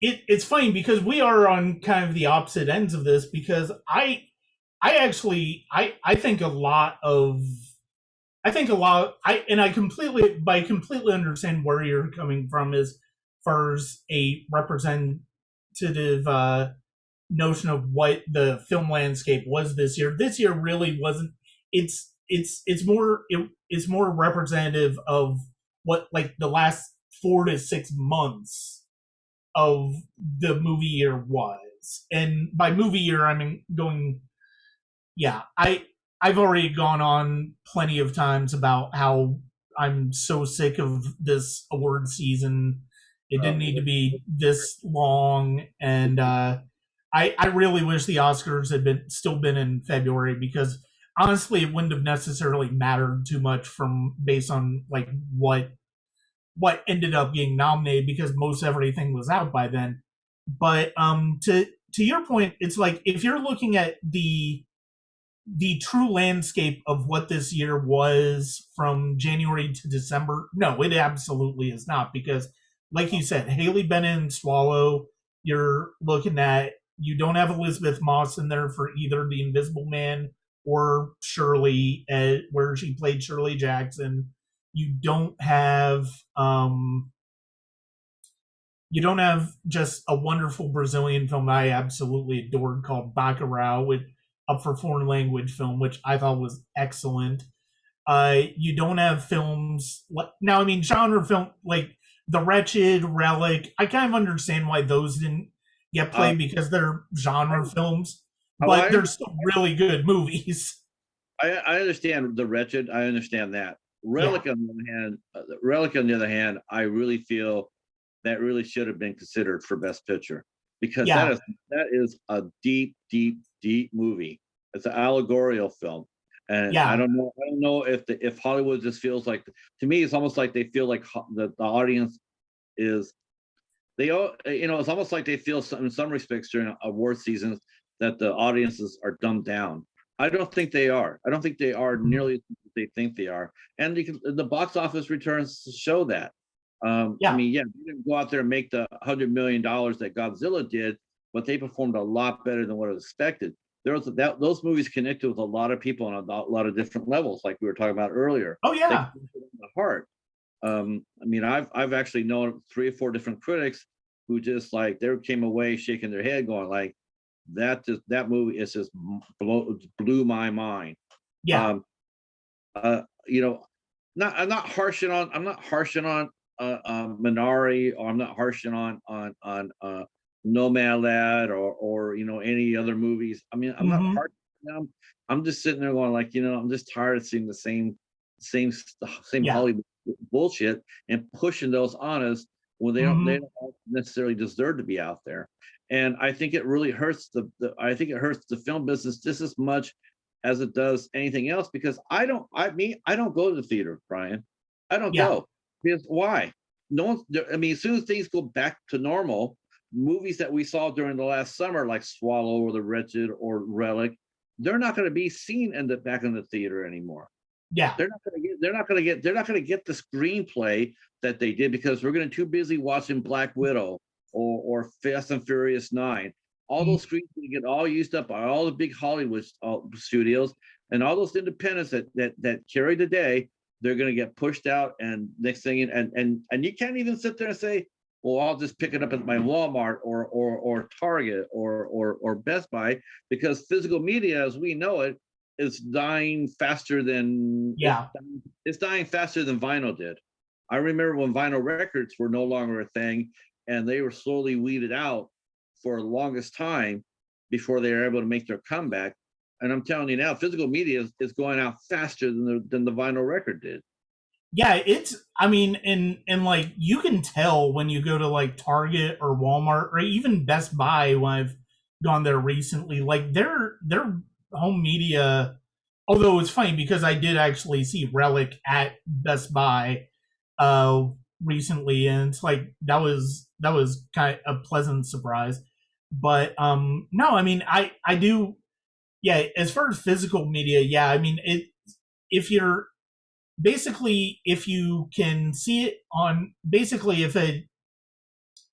it's funny because we are on kind of the opposite ends of this, because I actually I think a lot of I completely understand where you're coming from as far as a representative notion of what the film landscape was this year. This year really wasn't. It's more representative of what like the last 4 to 6 months of the movie year was. And by movie year, I mean going. Yeah, I've already gone on plenty of times about how I'm so sick of this award season. It didn't need to be this long, and I really wish the Oscars had been in February, because honestly, it wouldn't have necessarily mattered too much from based on like what ended up being nominated, because most everything was out by then. But to your point, it's like if you're looking at the true landscape of what this year was from January to December, no, it absolutely is not. Because, like you said, Haley Bennett and Swallow You're looking at, you don't have Elizabeth Moss in there for either the Invisible Man or Shirley, where she played Shirley Jackson. You don't have you don't have just a wonderful Brazilian film that I absolutely adored called Bacurau, with up for foreign language film, which I thought was excellent. You don't have films like, now. I mean, genre film like The Wretched, Relic. I kind of understand why those didn't get Uh, played because they're genre films, oh, but they're still really good movies. I understand The Wretched. I understand that. Yeah, Relic on the other hand, I really feel that really should have been considered for Best Picture, because yeah, that is a deep, deep, deep movie. It's an allegorical film, and yeah. I don't know if Hollywood just feels like, to me, it's almost like they feel like the audience is, they all, it's almost like they feel some, in some respects during award seasons, that the audiences are dumbed down. I don't think they are. I don't think they are Mhm. nearly as they think they are, and the box office returns show that. I Yeah. mean, yeah, they didn't go out there and make the $100 million that Godzilla did, but they performed a lot better than what was expected. Those movies connected with a lot of people on a lot of different levels, like we were talking about earlier. Oh They yeah. connected with the heart. I mean, I've actually known 3 or 4 different critics who just like, they came away shaking their head, going like, that movie is just blew my mind. Yeah. Um, you know, not I'm not harshing on Minari, or I'm not harshing on Nomadland, or any other movies. I mean, I'm not Hmm. harshing them. I'm just sitting there going like, I'm just tired of seeing the same Yeah. Hollywood bullshit and pushing those on us when they Hmm. don't necessarily deserve to be out there. And I think it really hurts I think it hurts the film business just as much as it does anything else, because I don't go to the theater, Brian. I don't Yeah. go. Because why? No one's I mean, as soon as things go back to normal, movies that we saw during the last summer, like Swallow or The Wretched or Relic, they're not going to be seen back in the theater anymore. Yeah. They're not going to get the screenplay that they did, because we're getting too busy watching Black Widow or Fast and Furious 9. All those screens get all used up by all the big Hollywood studios, and all those independents that carry the day. They're going to get pushed out, and next thing, and you can't even sit there and say, well, I'll just pick it up at my Walmart or Target or Best Buy, because physical media as we know it is dying faster than Yeah. it's dying faster than vinyl did. I remember when vinyl records were no longer a thing, and they were slowly weeded out for the longest time before they were able to make their comeback. And I'm telling you now, physical media is going out faster than the vinyl record did. Yeah, it's, I mean, and like you can tell when you go to like Target or Walmart or even Best Buy when I've gone there recently, like their home media, although it's funny because I did actually see Relic at Best Buy uh recently, and it's like that was kind of a pleasant surprise. But no, I mean, I do, yeah, as far as physical media, yeah, I mean, it, if you're basically, if you can see it on, basically if a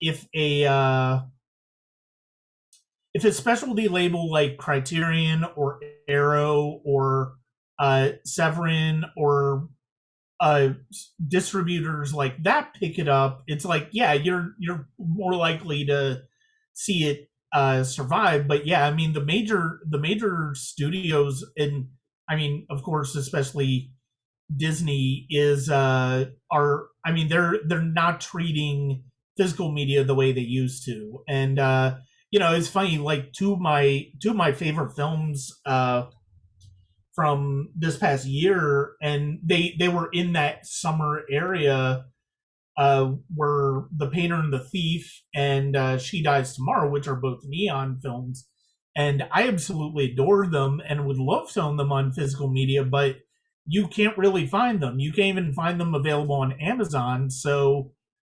if a specialty label like Criterion or Arrow or Severin or uh distributors like that pick it up, it's like, yeah, you're more likely to see it survive. But yeah, I mean, the major studios, and I mean, of course, especially Disney, is are, I mean, they're not treating physical media the way they used to. And it's funny, like two of my favorite films from this past year, and they were in that summer area, were The Painter and the Thief and She Dies Tomorrow, which are both Neon films. And I absolutely adore them and would love to own them on physical media, but you can't really find them. You can't even find them available on Amazon. So,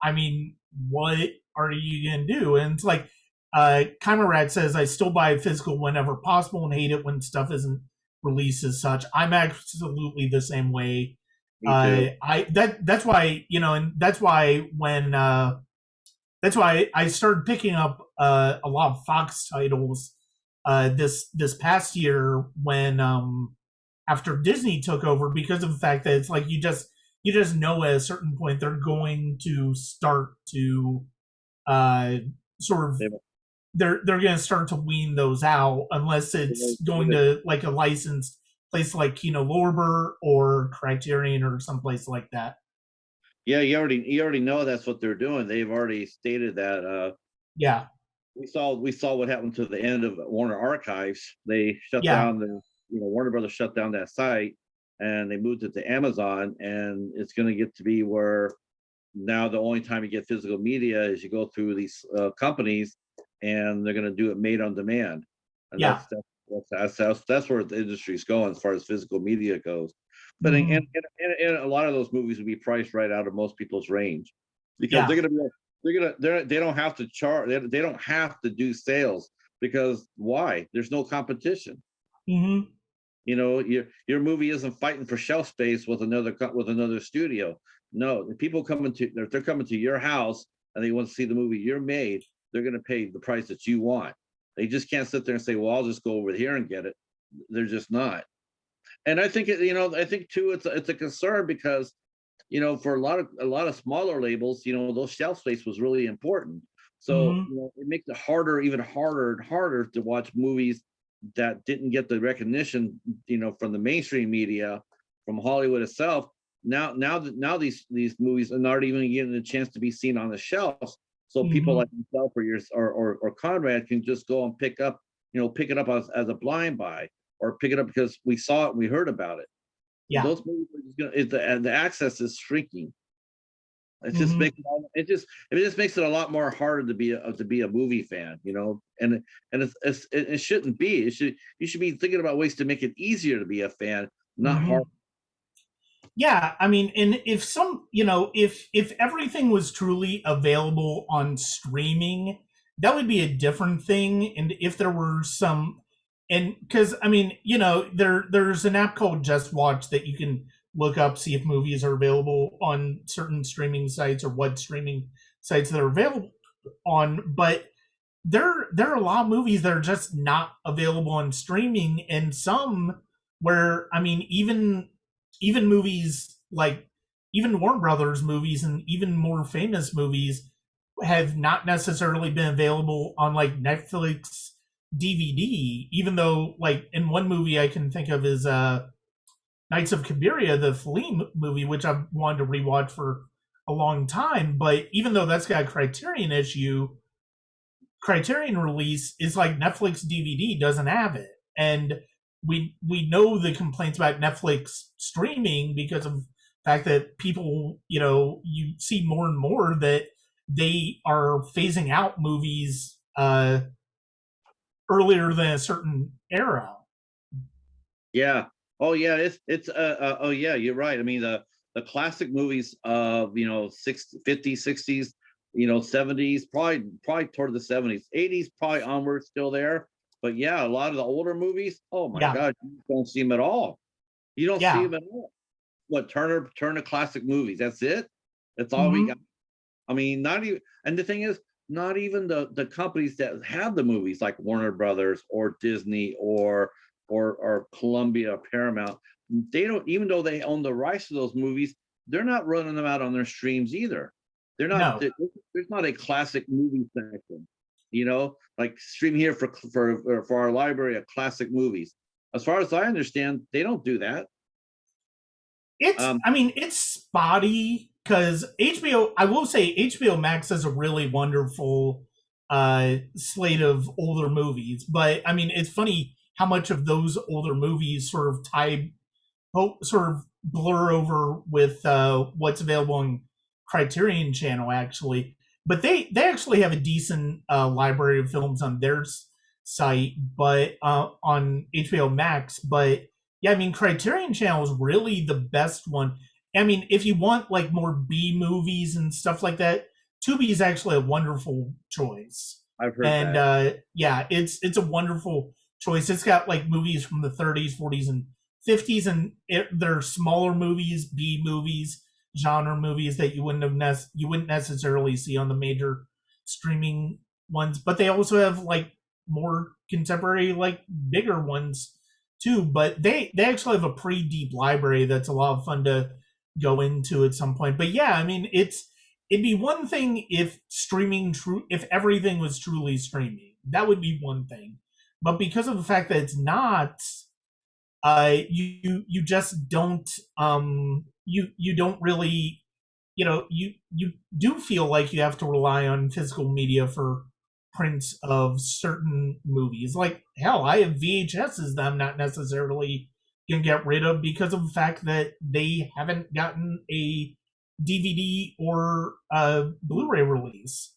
I mean, what are you going to do? And it's like, Chimerat says, I still buy physical whenever possible and hate it when stuff isn't released as such. I'm absolutely the same way. Me too. That's why, and that's why when that's why I started picking up a lot of Fox titles this past year when after Disney took over, because of the fact that it's like you just know at a certain point they're going to start to uh, sort of They, they're going to start to wean those out unless it's going they, to like a licensed place like Kino Lorber or Criterion or someplace like that. yeah, you already know that's what they're doing. They've already stated that. Yeah, We saw what happened to the end of Warner Archives. They shut yeah, down Warner Brothers shut down that site, and they moved it to Amazon. And it's going to get to be where now the only time you get physical media is you go through these companies, and they're going to do it made on demand. And yeah. that's where the industry's going as far as physical media goes. But Mm-hmm. and a lot of those movies will be priced right out of most people's range, because Yeah. they don't have to charge, they don't have to do sales, because why? There's no competition. Mm-hmm. Your movie isn't fighting for shelf space with another studio. No, the people coming to if they're coming to your house and they want to see the movie you're made, they're going to pay the price that you want. They just can't sit there and say, well, I'll just go over here and get it. They're just not. And I think I think too it's a concern, because for a lot of smaller labels, those shelf space was really important. So, Mm-hmm. it makes it harder, even harder and harder to watch movies that didn't get the recognition, from the mainstream media, from Hollywood itself. Now these movies are not even getting a chance to be seen on the shelves. So people Mm-hmm. like myself or Conrad can just go and pick it up as a blind buy, or pick it up because we saw it, and we heard about it. Yeah. Those movies are just the access is shrinking. Mm-hmm. It just makes it a lot more harder to be a movie fan, and it shouldn't be. You should be thinking about ways to make it easier to be a fan, not hard. Mm-hmm. Yeah, I mean, and if some, if everything was truly available on streaming, that would be a different thing. And if there were some, and because I mean, there's an app called Just Watch that you can look up, see if movies are available on certain streaming sites or what streaming sites that are available on. But there are a lot of movies that are just not available on streaming, and some where I mean even movies like even Warner Brothers movies and even more famous movies have not necessarily been available on like Netflix DVD, even though like in one movie I can think of is Knights of Cabiria, the Fellini movie, which I've wanted to rewatch for a long time. But even though that's got a Criterion release is like Netflix DVD doesn't have it, and we know the complaints about Netflix streaming because of the fact that people, you see more and more that they are phasing out movies earlier than a certain era. Yeah. Oh yeah. Oh yeah. You're right. I mean the classic movies of 50s, 60s, 70s, probably toward the 70s, 80s, probably onward, still there. But yeah, a lot of the older movies. Oh my Yeah, God, you don't see them at all. You don't see yeah, them at all. What Turner classic movies? That's it. That's all we got. mm-hmm. I mean, not even. And the thing is, not even the companies that have the movies like Warner Brothers or Disney or Columbia or Paramount. They don't, even though they own the rights to those movies, they're not running them out on their streams either. They're not. No, There's not a classic movie section. Like stream here for our library of classic movies. As far as I understand, they don't do that. it's Um, I mean it's spotty because HBO. I will say HBO Max has a really wonderful slate of older movies, but I mean it's funny how much of those older movies sort of sort of blur over with what's available on Criterion Channel actually. But they actually have a decent library of films on their site, but on HBO Max. But yeah, I mean Criterion Channel is really the best one. I mean, if you want like more B movies and stuff like that, Tubi is actually a wonderful choice. I've heard And that. yeah, it's a wonderful choice. It's got like movies from the 30s, 40s, and 50s, and they're smaller movies, B movies, genre movies that you wouldn't necessarily see on the major streaming ones, but they also have like more contemporary, like bigger ones too. But they actually have a pretty deep library that's a lot of fun to go into at some point. But yeah, I mean, it'd be one thing if if everything was truly streaming. That would be one thing. But because of the fact that it's not, you just don't you don't really, you do feel like you have to rely on physical media for prints of certain movies. Like hell, I have VHSs that I'm not necessarily gonna get rid of because of the fact that they haven't gotten a DVD or a Blu-ray release.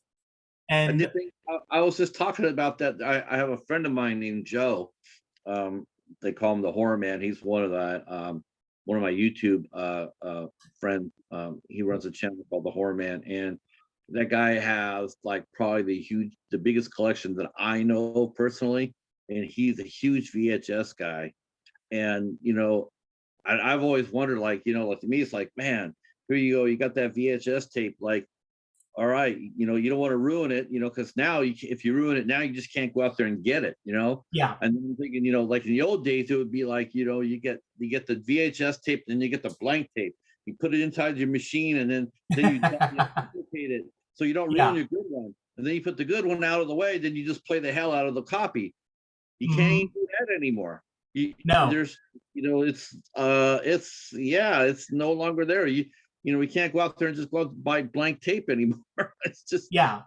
And the And thing, I was just talking about that. I have a friend of mine named Joe. Um, they call him the Horror Man. He's one of my YouTube friends. He runs a channel called the Horror Man, and that guy has like probably the biggest collection that I know personally. And he's a huge VHS guy. And I've always wondered, like, like to me, it's like, man, here you go, you got that VHS tape, like, all right, you don't want to ruin it, because now if you ruin it now, you just can't go out there and get it. yeah. And then I'm thinking, like in the old days, it would be like, you get the VHS tape, then you get the blank tape. You put it inside your machine, and then you duplicate it so you don't ruin Yeah. your good one. And then you put the good one out of the way, then you just play the hell out of the copy. You can't Mhm. even do that anymore. No. There's, it's no longer there. We can't go out there and just go out and buy blank tape anymore. It's just, Yeah.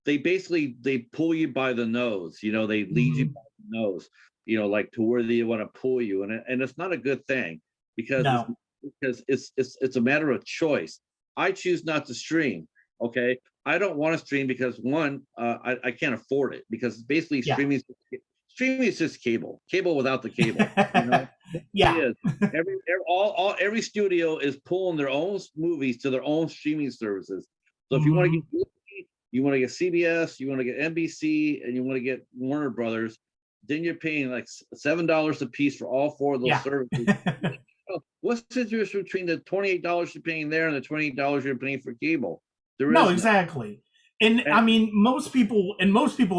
they basically they pull you by the nose. They lead you Mhm. by the nose. Like to where they want to pull you, and it's not a good thing because No. it's a matter of choice. I choose not to stream. Okay, I don't want to stream because one, I can't afford it because basically Yeah. streaming is just cable without the cable. It Yeah. is. Every studio is pulling their own movies to their own streaming services. So if you want to get Mhm. Disney, you want to get CBS, you want to get NBC, and you want to get Warner Brothers, then you're paying like $7 a piece for all four of those Yeah. services. What's the difference between the $28 you're paying there and the $28 you're paying for cable? There No, is none. exactly. And And I mean, most people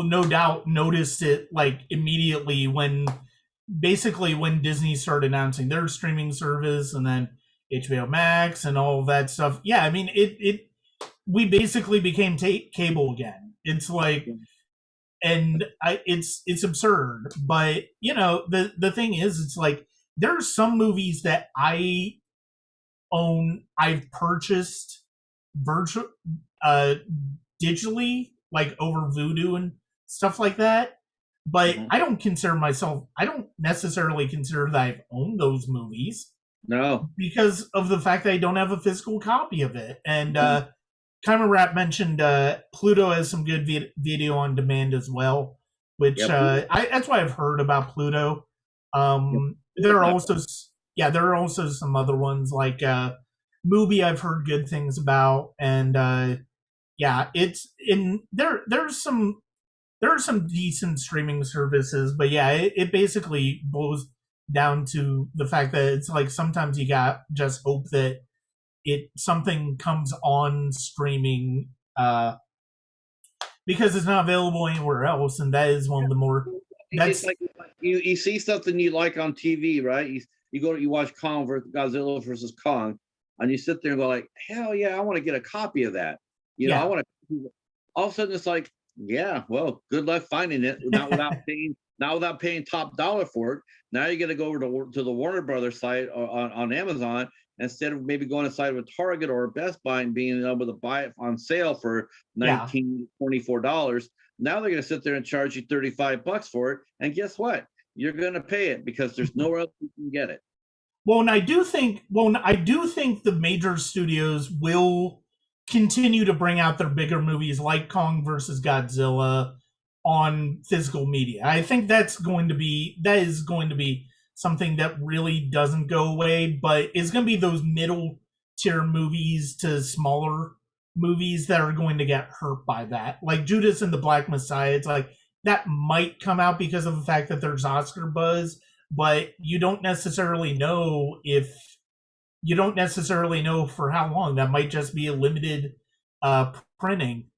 no doubt noticed it like immediately when Disney started announcing their streaming service, and then HBO Max and all of that stuff. Yeah, I mean, we basically became cable again. It's like, and it's absurd. But the thing is, it's like there's some movies that I've purchased virtual uh digitally, like over Voodoo and stuff like that. But Mhm. I don't necessarily consider that I've owned those movies No. because of the fact that I don't have a physical copy of it. And Mhm. Timer Rap mentioned Pluto has some good video on demand as well, which Yep. that's why I've heard about Pluto. Yep. There are also there are also some other ones like Mubi I've heard good things about, and yeah, it's in there are some decent streaming services, but yeah, it basically boils down to the fact that it's like sometimes you got just hope that something comes on streaming because it's not available anywhere else, and that is one of the more It's that's like you see something you like on TV, right? You watch Godzilla versus Kong, and you sit there and go like, hell yeah, I want to get a copy of that. I yeah. want to. All of a sudden, it's like, yeah, well, good luck finding it. Not without paying top dollar for it. Now you got to go over to the Warner Brothers site on Amazon instead of maybe going inside of a Target or a Best Buy and being able to buy it on sale for Yeah. $19, $24. Now they're going to sit there and charge you $35 for it. And guess what? You're going to pay it because there's nowhere else you can get it. Well, and I do think the major studios will continue to bring out their bigger movies like Kong versus Godzilla on physical media. I think that is going to be something that really doesn't go away, but it's going to be those middle tier movies to smaller movies that are going to get hurt by that. Like Judas and the Black Messiah, it's like that might come out because of the fact that there's Oscar buzz, but you don't necessarily know for how long. That might just be a limited printing.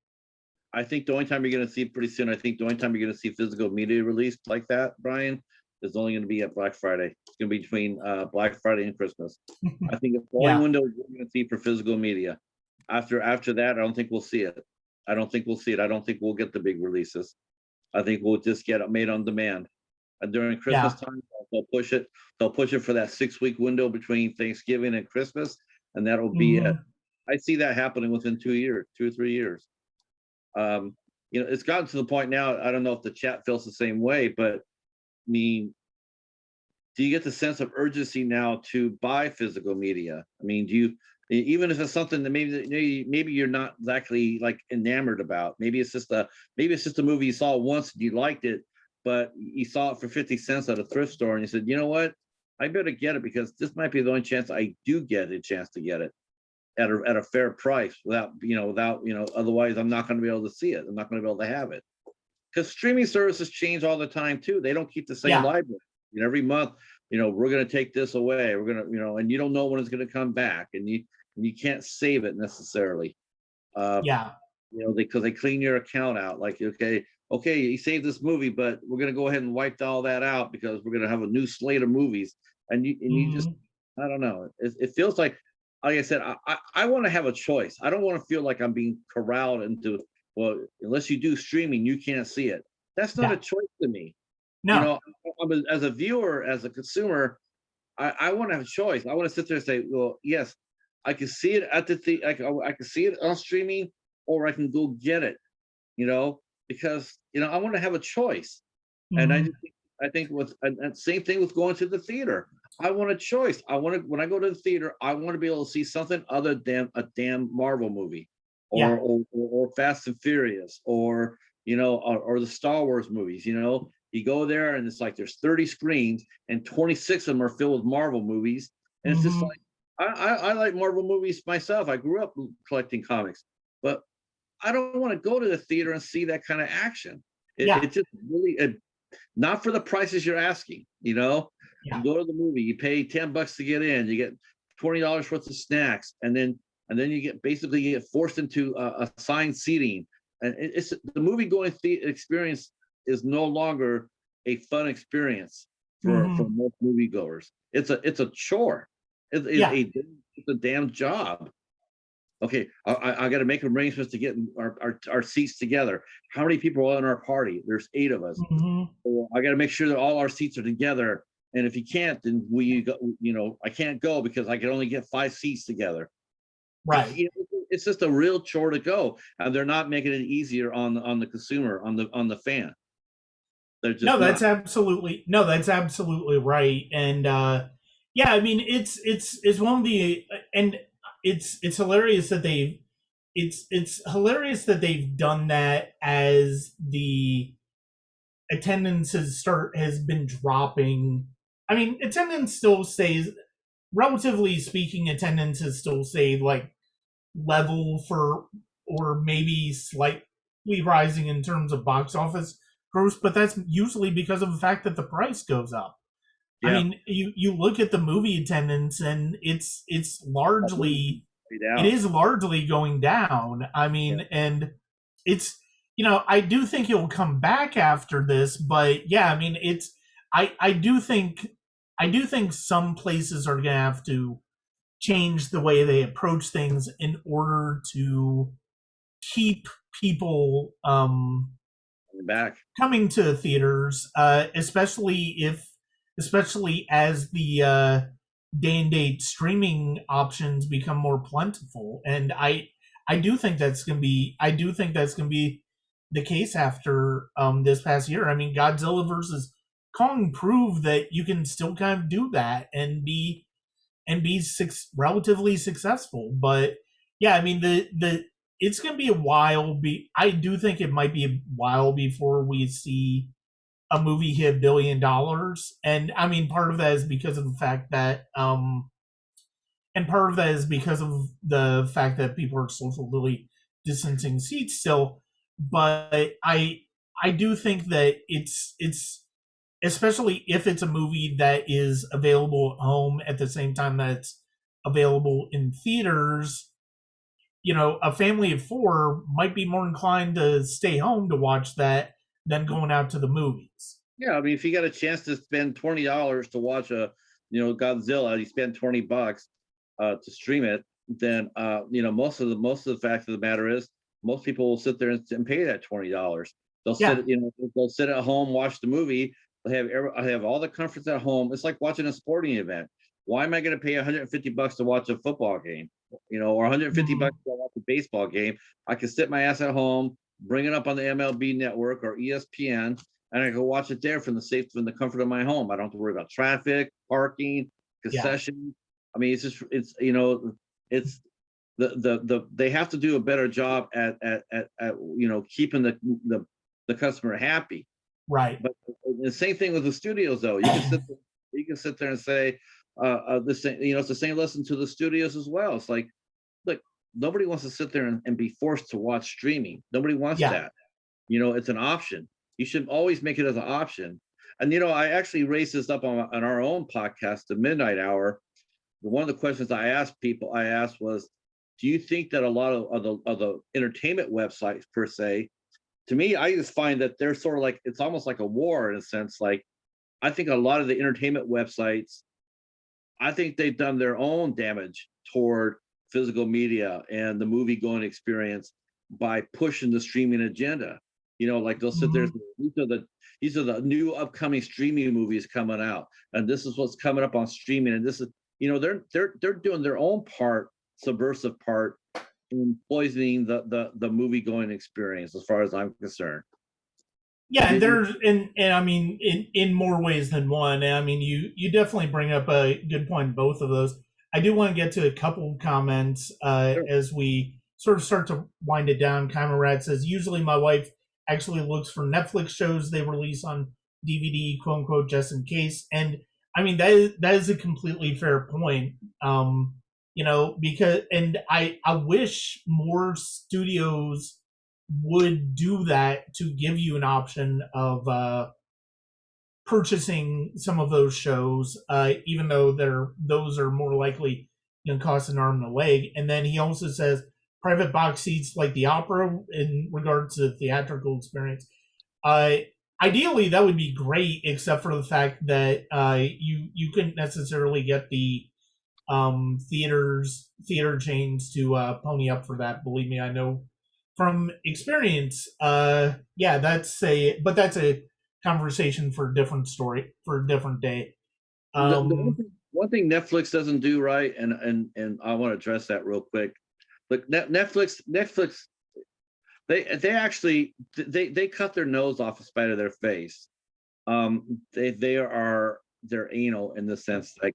I think the only time you're going to see pretty soon, I think the only time you're going to see physical media released like that, Brian, is only going to be at Black Friday. It's going to be between Black Friday and Christmas. I think it's the only Yeah, window you're going to see for physical media. After that, I don't think we'll see it. I don't think we'll see it. I don't think we'll get the big releases. I think we'll just get it made on demand. And during Christmas yeah. time, they'll push it. They'll push it for that 6 week window between Thanksgiving and Christmas, and that'll be it. Hmm. I see that happening within 2 years, 2 or 3 years. Um, it's gotten to the point now. I don't know if the chat feels the same way, but I mean, do you get the sense of urgency now to buy physical media? I mean, do you, even if it's something that maybe you're not exactly like enamored about? Maybe it's just a movie you saw once and you liked it, but you saw it for 50 cents at a thrift store and you said, you know what? I better get it because this might be the only chance I do get a chance to get it at a fair price without otherwise I'm not going to be able to see it. I'm not going to be able to have it because streaming services change all the time too. They don't keep the same Yeah, library. Every month, we're going to take this away. We're going to, and you don't know when it's going to come back, and you can't save it necessarily. Uh, yeah. because they clean your account out. Like, okay, you saved this movie, but we're going to go ahead and wipe all that out because we're going to have a new slate of movies. And you just, Hmm. I don't know. It feels like I said, I want to have a choice. I don't want to feel like I'm being corralled into, well, unless you do streaming, you can't see it. That's not a Yeah. choice to me. You No. know, as a viewer, as a consumer, I want to have a choice. I want to sit there and say, well, yes, I can see it at I can see it on streaming, or I can go get it. You know, because I want to have a choice. And Hmm. I think and same thing with going to the theater. I want a choice. When I go to the theater, I want to be able to see something other than a damn Marvel movie, Yeah. or Fast and Furious, or the Star Wars movies. You go there and it's like there's 30 screens and 26 of them are filled with Marvel movies, and it's just Hmm. like I like Marvel movies myself. I grew up collecting comics, but I don't want to go to the theater and see that kind of action. Yeah. It just really not for the prices you're asking. You Yeah. go to the movie, you pay $10 to get in, you get $20 worth of snacks, and then you get forced into assigned seating, and it's the movie going experience is no longer a fun experience for Hmm. most moviegoers. It's a chore. Yeah. It's a damn job. Okay, I got to make arrangements to get our seats together. How many people are in our party? There's 8 of us. Hmm. So I got to make sure that all our seats are together. And if you can't, then I can't go because I can only get 5 seats together. Right. It's just a real chore to go, and they're not making it easier on the consumer, on the fan. They're No, just not. that's absolutely right. And yeah, I mean it's one of the and it's hilarious that it's hilarious that they've done that as the attendance has been dropping. I mean, attendance still stays, relatively speaking, attendance has still stayed like level for, or maybe slightly rising in terms of box office gross, but that's usually because of the fact that the price goes up. I Yeah, mean, you look at the movie attendance and it's that movie largely, paid it out. is largely going down. I Yeah, mean, and it's, I do think it'll come back after this, but yeah, I mean, I do think some places are going to have to change the way they approach things in order to keep people coming back. coming to theaters, especially as the day and date streaming options become more plentiful. And I do think that's gonna be the case after this past year. I mean, Godzilla versus Kong proved that you can still kind of do that and be relatively successful. But yeah, I mean the it's going to be a while. I do think it might be a while before we see a movie hit $1 billion, and I mean part of that is because of the fact that people are socially distancing seats still. But I do think that it's especially if it's a movie that is available at home at the same time that it's available in theaters, a family of four might be more inclined to stay home to watch that than going out to the movies. Yeah, I mean, if you got a chance to spend $20 to watch a, Godzilla, you spend $20 to stream it, then most of the fact of the matter is most people will sit there and pay that $20. They'll Yeah. sit, they'll sit at home, watch the movie. I have all the comforts at home. It's like watching a sporting event. Why am I going to pay $150 to watch a football game? Or $150 Mhm. to watch a baseball game? I can sit my ass at home, bring it up on the MLB network or ESPN, and I can watch it there from the comfort of my home. I don't have to worry about traffic, parking, Yeah. concessions. I mean, it's they have to do a better job at keeping the customer happy. Right. But the same thing with the studios, though. You can sit there and say, the same, it's the same lesson to the studios as well. It's like, look, nobody wants to sit there and be forced to watch streaming. Nobody wants Yeah. that. It's an option. You should always make it as an option. And I actually raised this up on our own podcast, the Midnight Hour. One of the questions I asked was, do you think that a lot of the entertainment websites per se, to me, I just find that they're sort of like, it's almost like a war in a sense. Like, I think a lot of the entertainment websites, I think they've done their own damage toward physical media and the movie going experience by pushing the streaming agenda. Like they'll sit there and Mhm. say, these are the new upcoming streaming movies coming out, and this is what's coming up on streaming, and this is they're doing their own part, subversive part in poisoning the movie going experience, as far as I'm concerned. Yeah, and You- there's and I mean in more ways than one. And I mean you definitely bring up a good point in both of those. I do want to get to a couple of comments sure. as we sort of start to wind it down. Comrade says usually my wife actually looks for Netflix shows they release on DVD, quote unquote, just in case. And I mean that is a completely fair point. Because and I wish more studios would do that to give you an option of purchasing some of those shows, even though those are more likely going to cost an arm and a leg. And then he also says private box seats like the opera in regards to the theatrical experience. Uh, Ideally, that would be great, except for the fact that you couldn't necessarily get the theater chains to pony up for that. Believe me, I know from experience. Yeah, that's a conversation for a different story for a different day. The Um, one thing Netflix doesn't do right, and I want to address that real quick. Look, Netflix, they actually they cut their nose off in spite of their face. They're anal in the sense, like,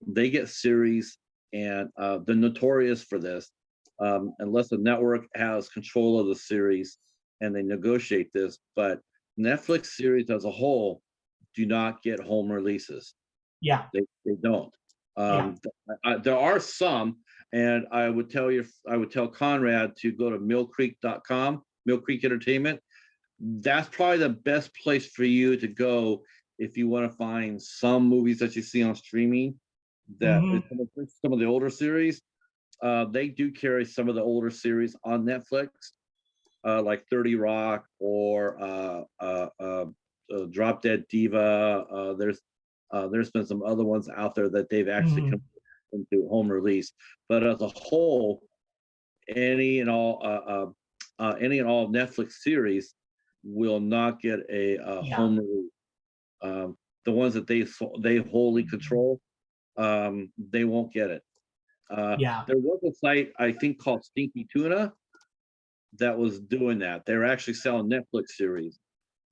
they get series, and they're notorious for this. Unless the network has control of the series and they negotiate this, but Netflix series as a whole do not get home releases. yeah, They don't. yeah, There are some, and I would tell Conrad to go to millcreek.com, Mill Creek Entertainment. That's probably the best place for you to go if you want to find some movies that you see on streaming, that hmm some of the older series. They do carry some of the older series on Netflix, like 30 Rock or Drop Dead Diva. There's been some other ones out there that they've actually come hmm into home release, but as a whole, any and all Netflix series will not get a yeah, home release. The ones that they wholly control, they won't get it. yeah, There was a site, I think, called Stinky Tuna, that was doing that. They're actually selling Netflix series.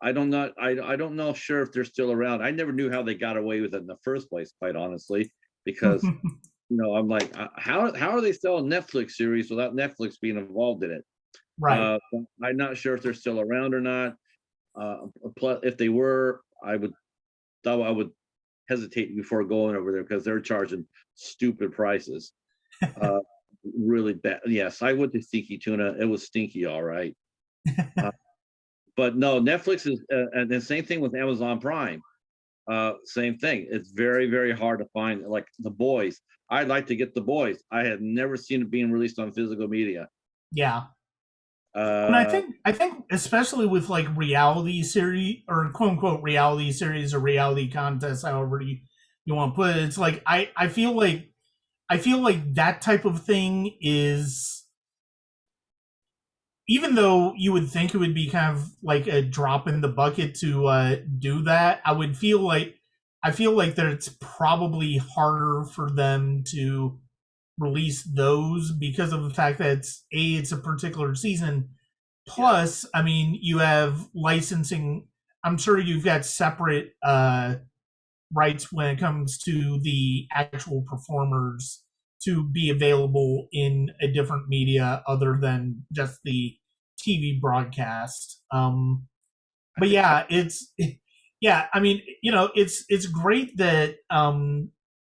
I don't know sure if they're still around. I never knew how they got away with it in the first place, quite honestly, because I'm like, how are they selling Netflix series without Netflix being involved in it? right. I'm not sure if they're still around or not. Plus, if they were, I would hesitate before going over there because they're charging stupid prices. Uh, really bad. Yes, I went to Stinky Tuna. It was stinky, all right. Uh, but no, Netflix is, and the same thing with Amazon Prime. Same thing. It's very, very hard to find. Like The Boys, I'd like to get The Boys. I had never seen it being released on physical media. Yeah. And Uh, I think especially with like reality series or quote unquote reality series or reality contests, however you want to put it, it's like I feel like that type of thing is, even though you would think it would be kind of like a drop in the bucket to do that, I feel like that it's probably harder for them to release those because of the fact that it's a particular season. yeah, Plus, I mean, you have licensing. I'm sure you've got separate rights when it comes to the actual performers to be available in a different media other than just the TV broadcast. I But think so. yeah, yeah. I mean, it's great that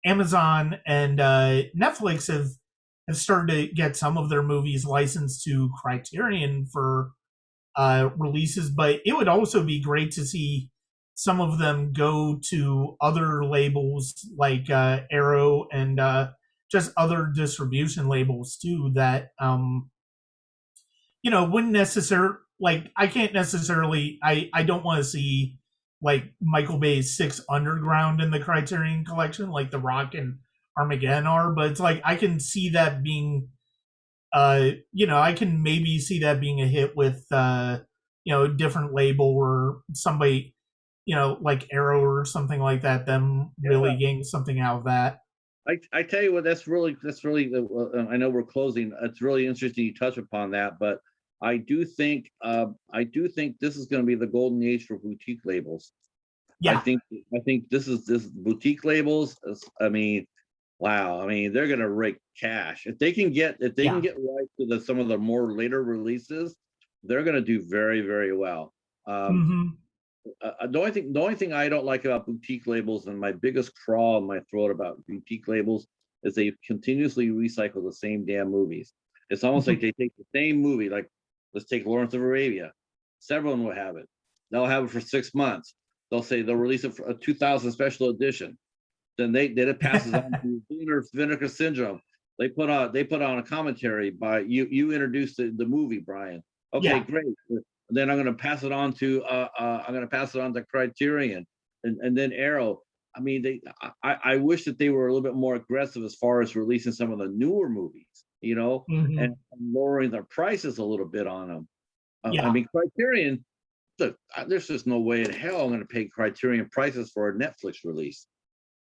Amazon and Netflix have started to get some of their movies licensed to Criterion for releases, but it would also be great to see some of them go to other labels like Arrow and just other distribution labels too that wouldn't necessarily, like, I can't necessarily, I don't want to see like Michael Bay's Six Underground in the Criterion collection like The Rock and Armageddon are, but it's like I can see that being I can maybe see that being a hit with a different label or somebody, like Arrow or something like that, them Yeah. really getting something out of that. I tell you what, that's really I know we're closing. It's really interesting you touch upon that, but I do think this is going to be the golden age for boutique labels. I Yeah. think I think this boutique labels. I mean, wow. I mean, they're going to rake cash if they can Yeah. get right to some of the more later releases. They're going to do very very well. Um, Mm-hmm. the only thing I don't like about boutique labels, and my biggest crawl in my throat about boutique labels, is they continuously recycle the same damn movies. It's almost like they take the same movie, like let's take Lawrence of Arabia. Several of them will have it. They'll have it for 6 months. They'll release it for a 2000 special edition. Then it passes on to Vinegar Syndrome. They put on a commentary by you. You introduced the movie, Brian. Okay, Yeah. great. Then I'm going to pass it on to Criterion, and then Arrow. I mean, I wish that they were a little bit more aggressive as far as releasing some of the newer movies, Mm-hmm. and lowering their prices a little bit on them. I Yeah. mean, Criterion. Look, there's just no way in hell I'm going to pay Criterion prices for a Netflix release.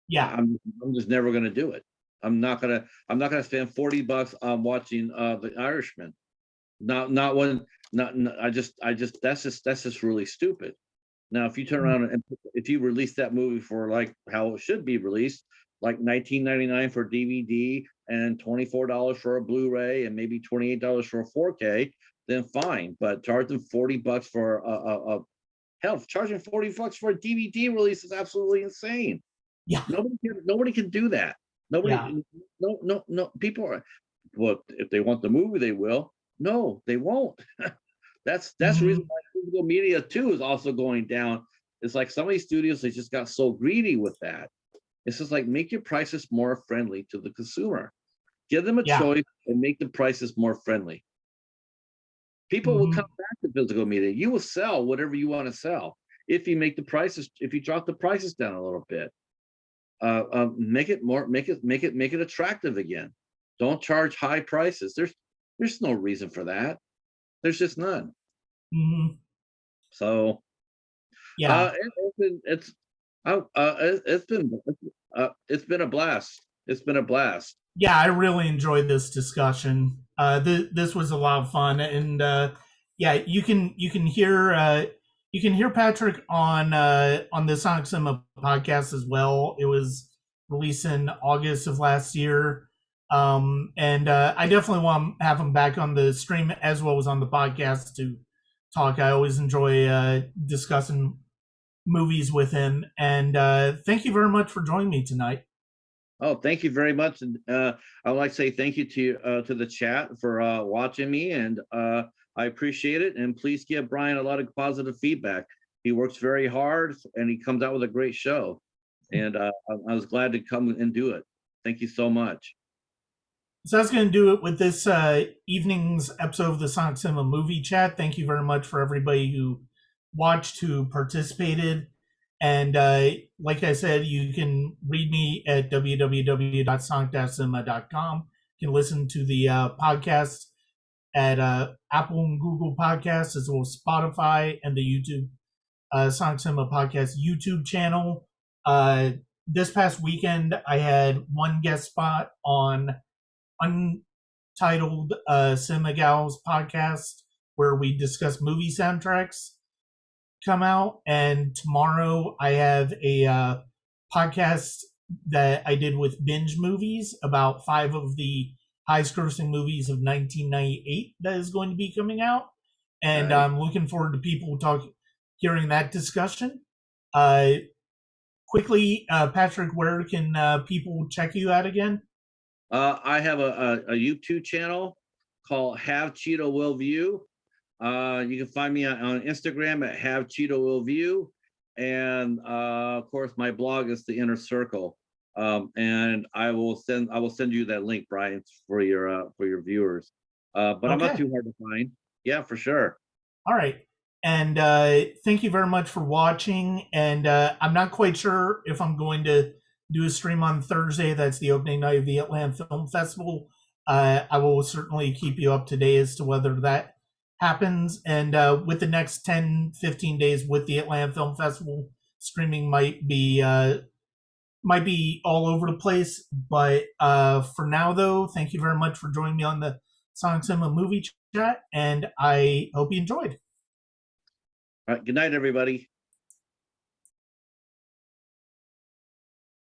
Yeah. I'm just never going to do it. I'm not gonna spend $40 on watching The Irishman. Not when not I just that's just really stupid. Now, if you turn Mm, around and if you release that movie for like how it should be released, like 19.99 for DVD and $24 for a Blu-ray and maybe $28 for a 4K, then fine. But charge them $40 for a hell, charging $40 for a DVD release is absolutely insane. yeah. Nobody can do that. Yeah. Nobody, no. People are, well, if they want the movie, they will. No, they won't. That's the reason Mm-hmm. why physical media too is also going down. It's like some of these studios, they just got so greedy with that. It's just like make your prices more friendly to the consumer. Give them a Yeah. choice and make the prices more friendly. People will come Mm-hmm. back to physical media. You will sell whatever you want to sell if you drop the prices down a little bit. Make it attractive again. Don't charge high prices. There's no reason for that. There's just none. Mm-hmm. So Yeah. it's been a blast. It's been a blast. Yeah, I really enjoyed this discussion. This was a lot of fun, and yeah, you can hear Patrick on the Sonic Cinema podcast as well. It was released in August of last year, and I definitely want to have him back on the stream as well as on the podcast to talk. I always enjoy discussing movies with him, and thank you very much for joining me tonight. Oh, thank you very much. And I would like to say thank you to the chat for watching me, and I appreciate it. And please give Brian a lot of positive feedback. He works very hard, and he comes out with a great show. And I was glad to come and do it. Thank you so much. So that's going to do it with this evening's episode of the Sonic Cinema Movie Chat. Thank you very much for everybody who watched, who participated. And like I said, you can read me at www.sonic-cinema.com. You can listen to the podcast at Apple and Google Podcasts, as well as Spotify and the YouTube Sonic Cinema Podcast YouTube channel. This past weekend, I had one guest spot on Untitled Cinema Gals podcast, where we discuss movie soundtracks come out. And tomorrow, I have a podcast that I did with Binge Movies about 5 of the highest grossing movies of 1998 that is going to be coming out. And Nice. I'm looking forward to people hearing that discussion. Quickly, Patrick, where can people check you out again? I have a YouTube channel called Have Cheeto Will View. You can find me on Instagram at Have Cheeto Will View, and of course my blog is The Inner Circle. And I will send you that link, Brian, for your viewers. But I'm not too hard to find. Yeah, for sure. All right. And thank you very much for watching. And I'm not quite sure if I'm going to do a stream on Thursday. That's the opening night of the Atlanta Film Festival. I will certainly keep you up to date as to whether that happens. And with the next 10, 15 days with the Atlanta Film Festival, streaming might be all over the place. But for now, though, thank you very much for joining me on the Sonic Cinema Movie Chat, and I hope you enjoyed. All right, good night, everybody.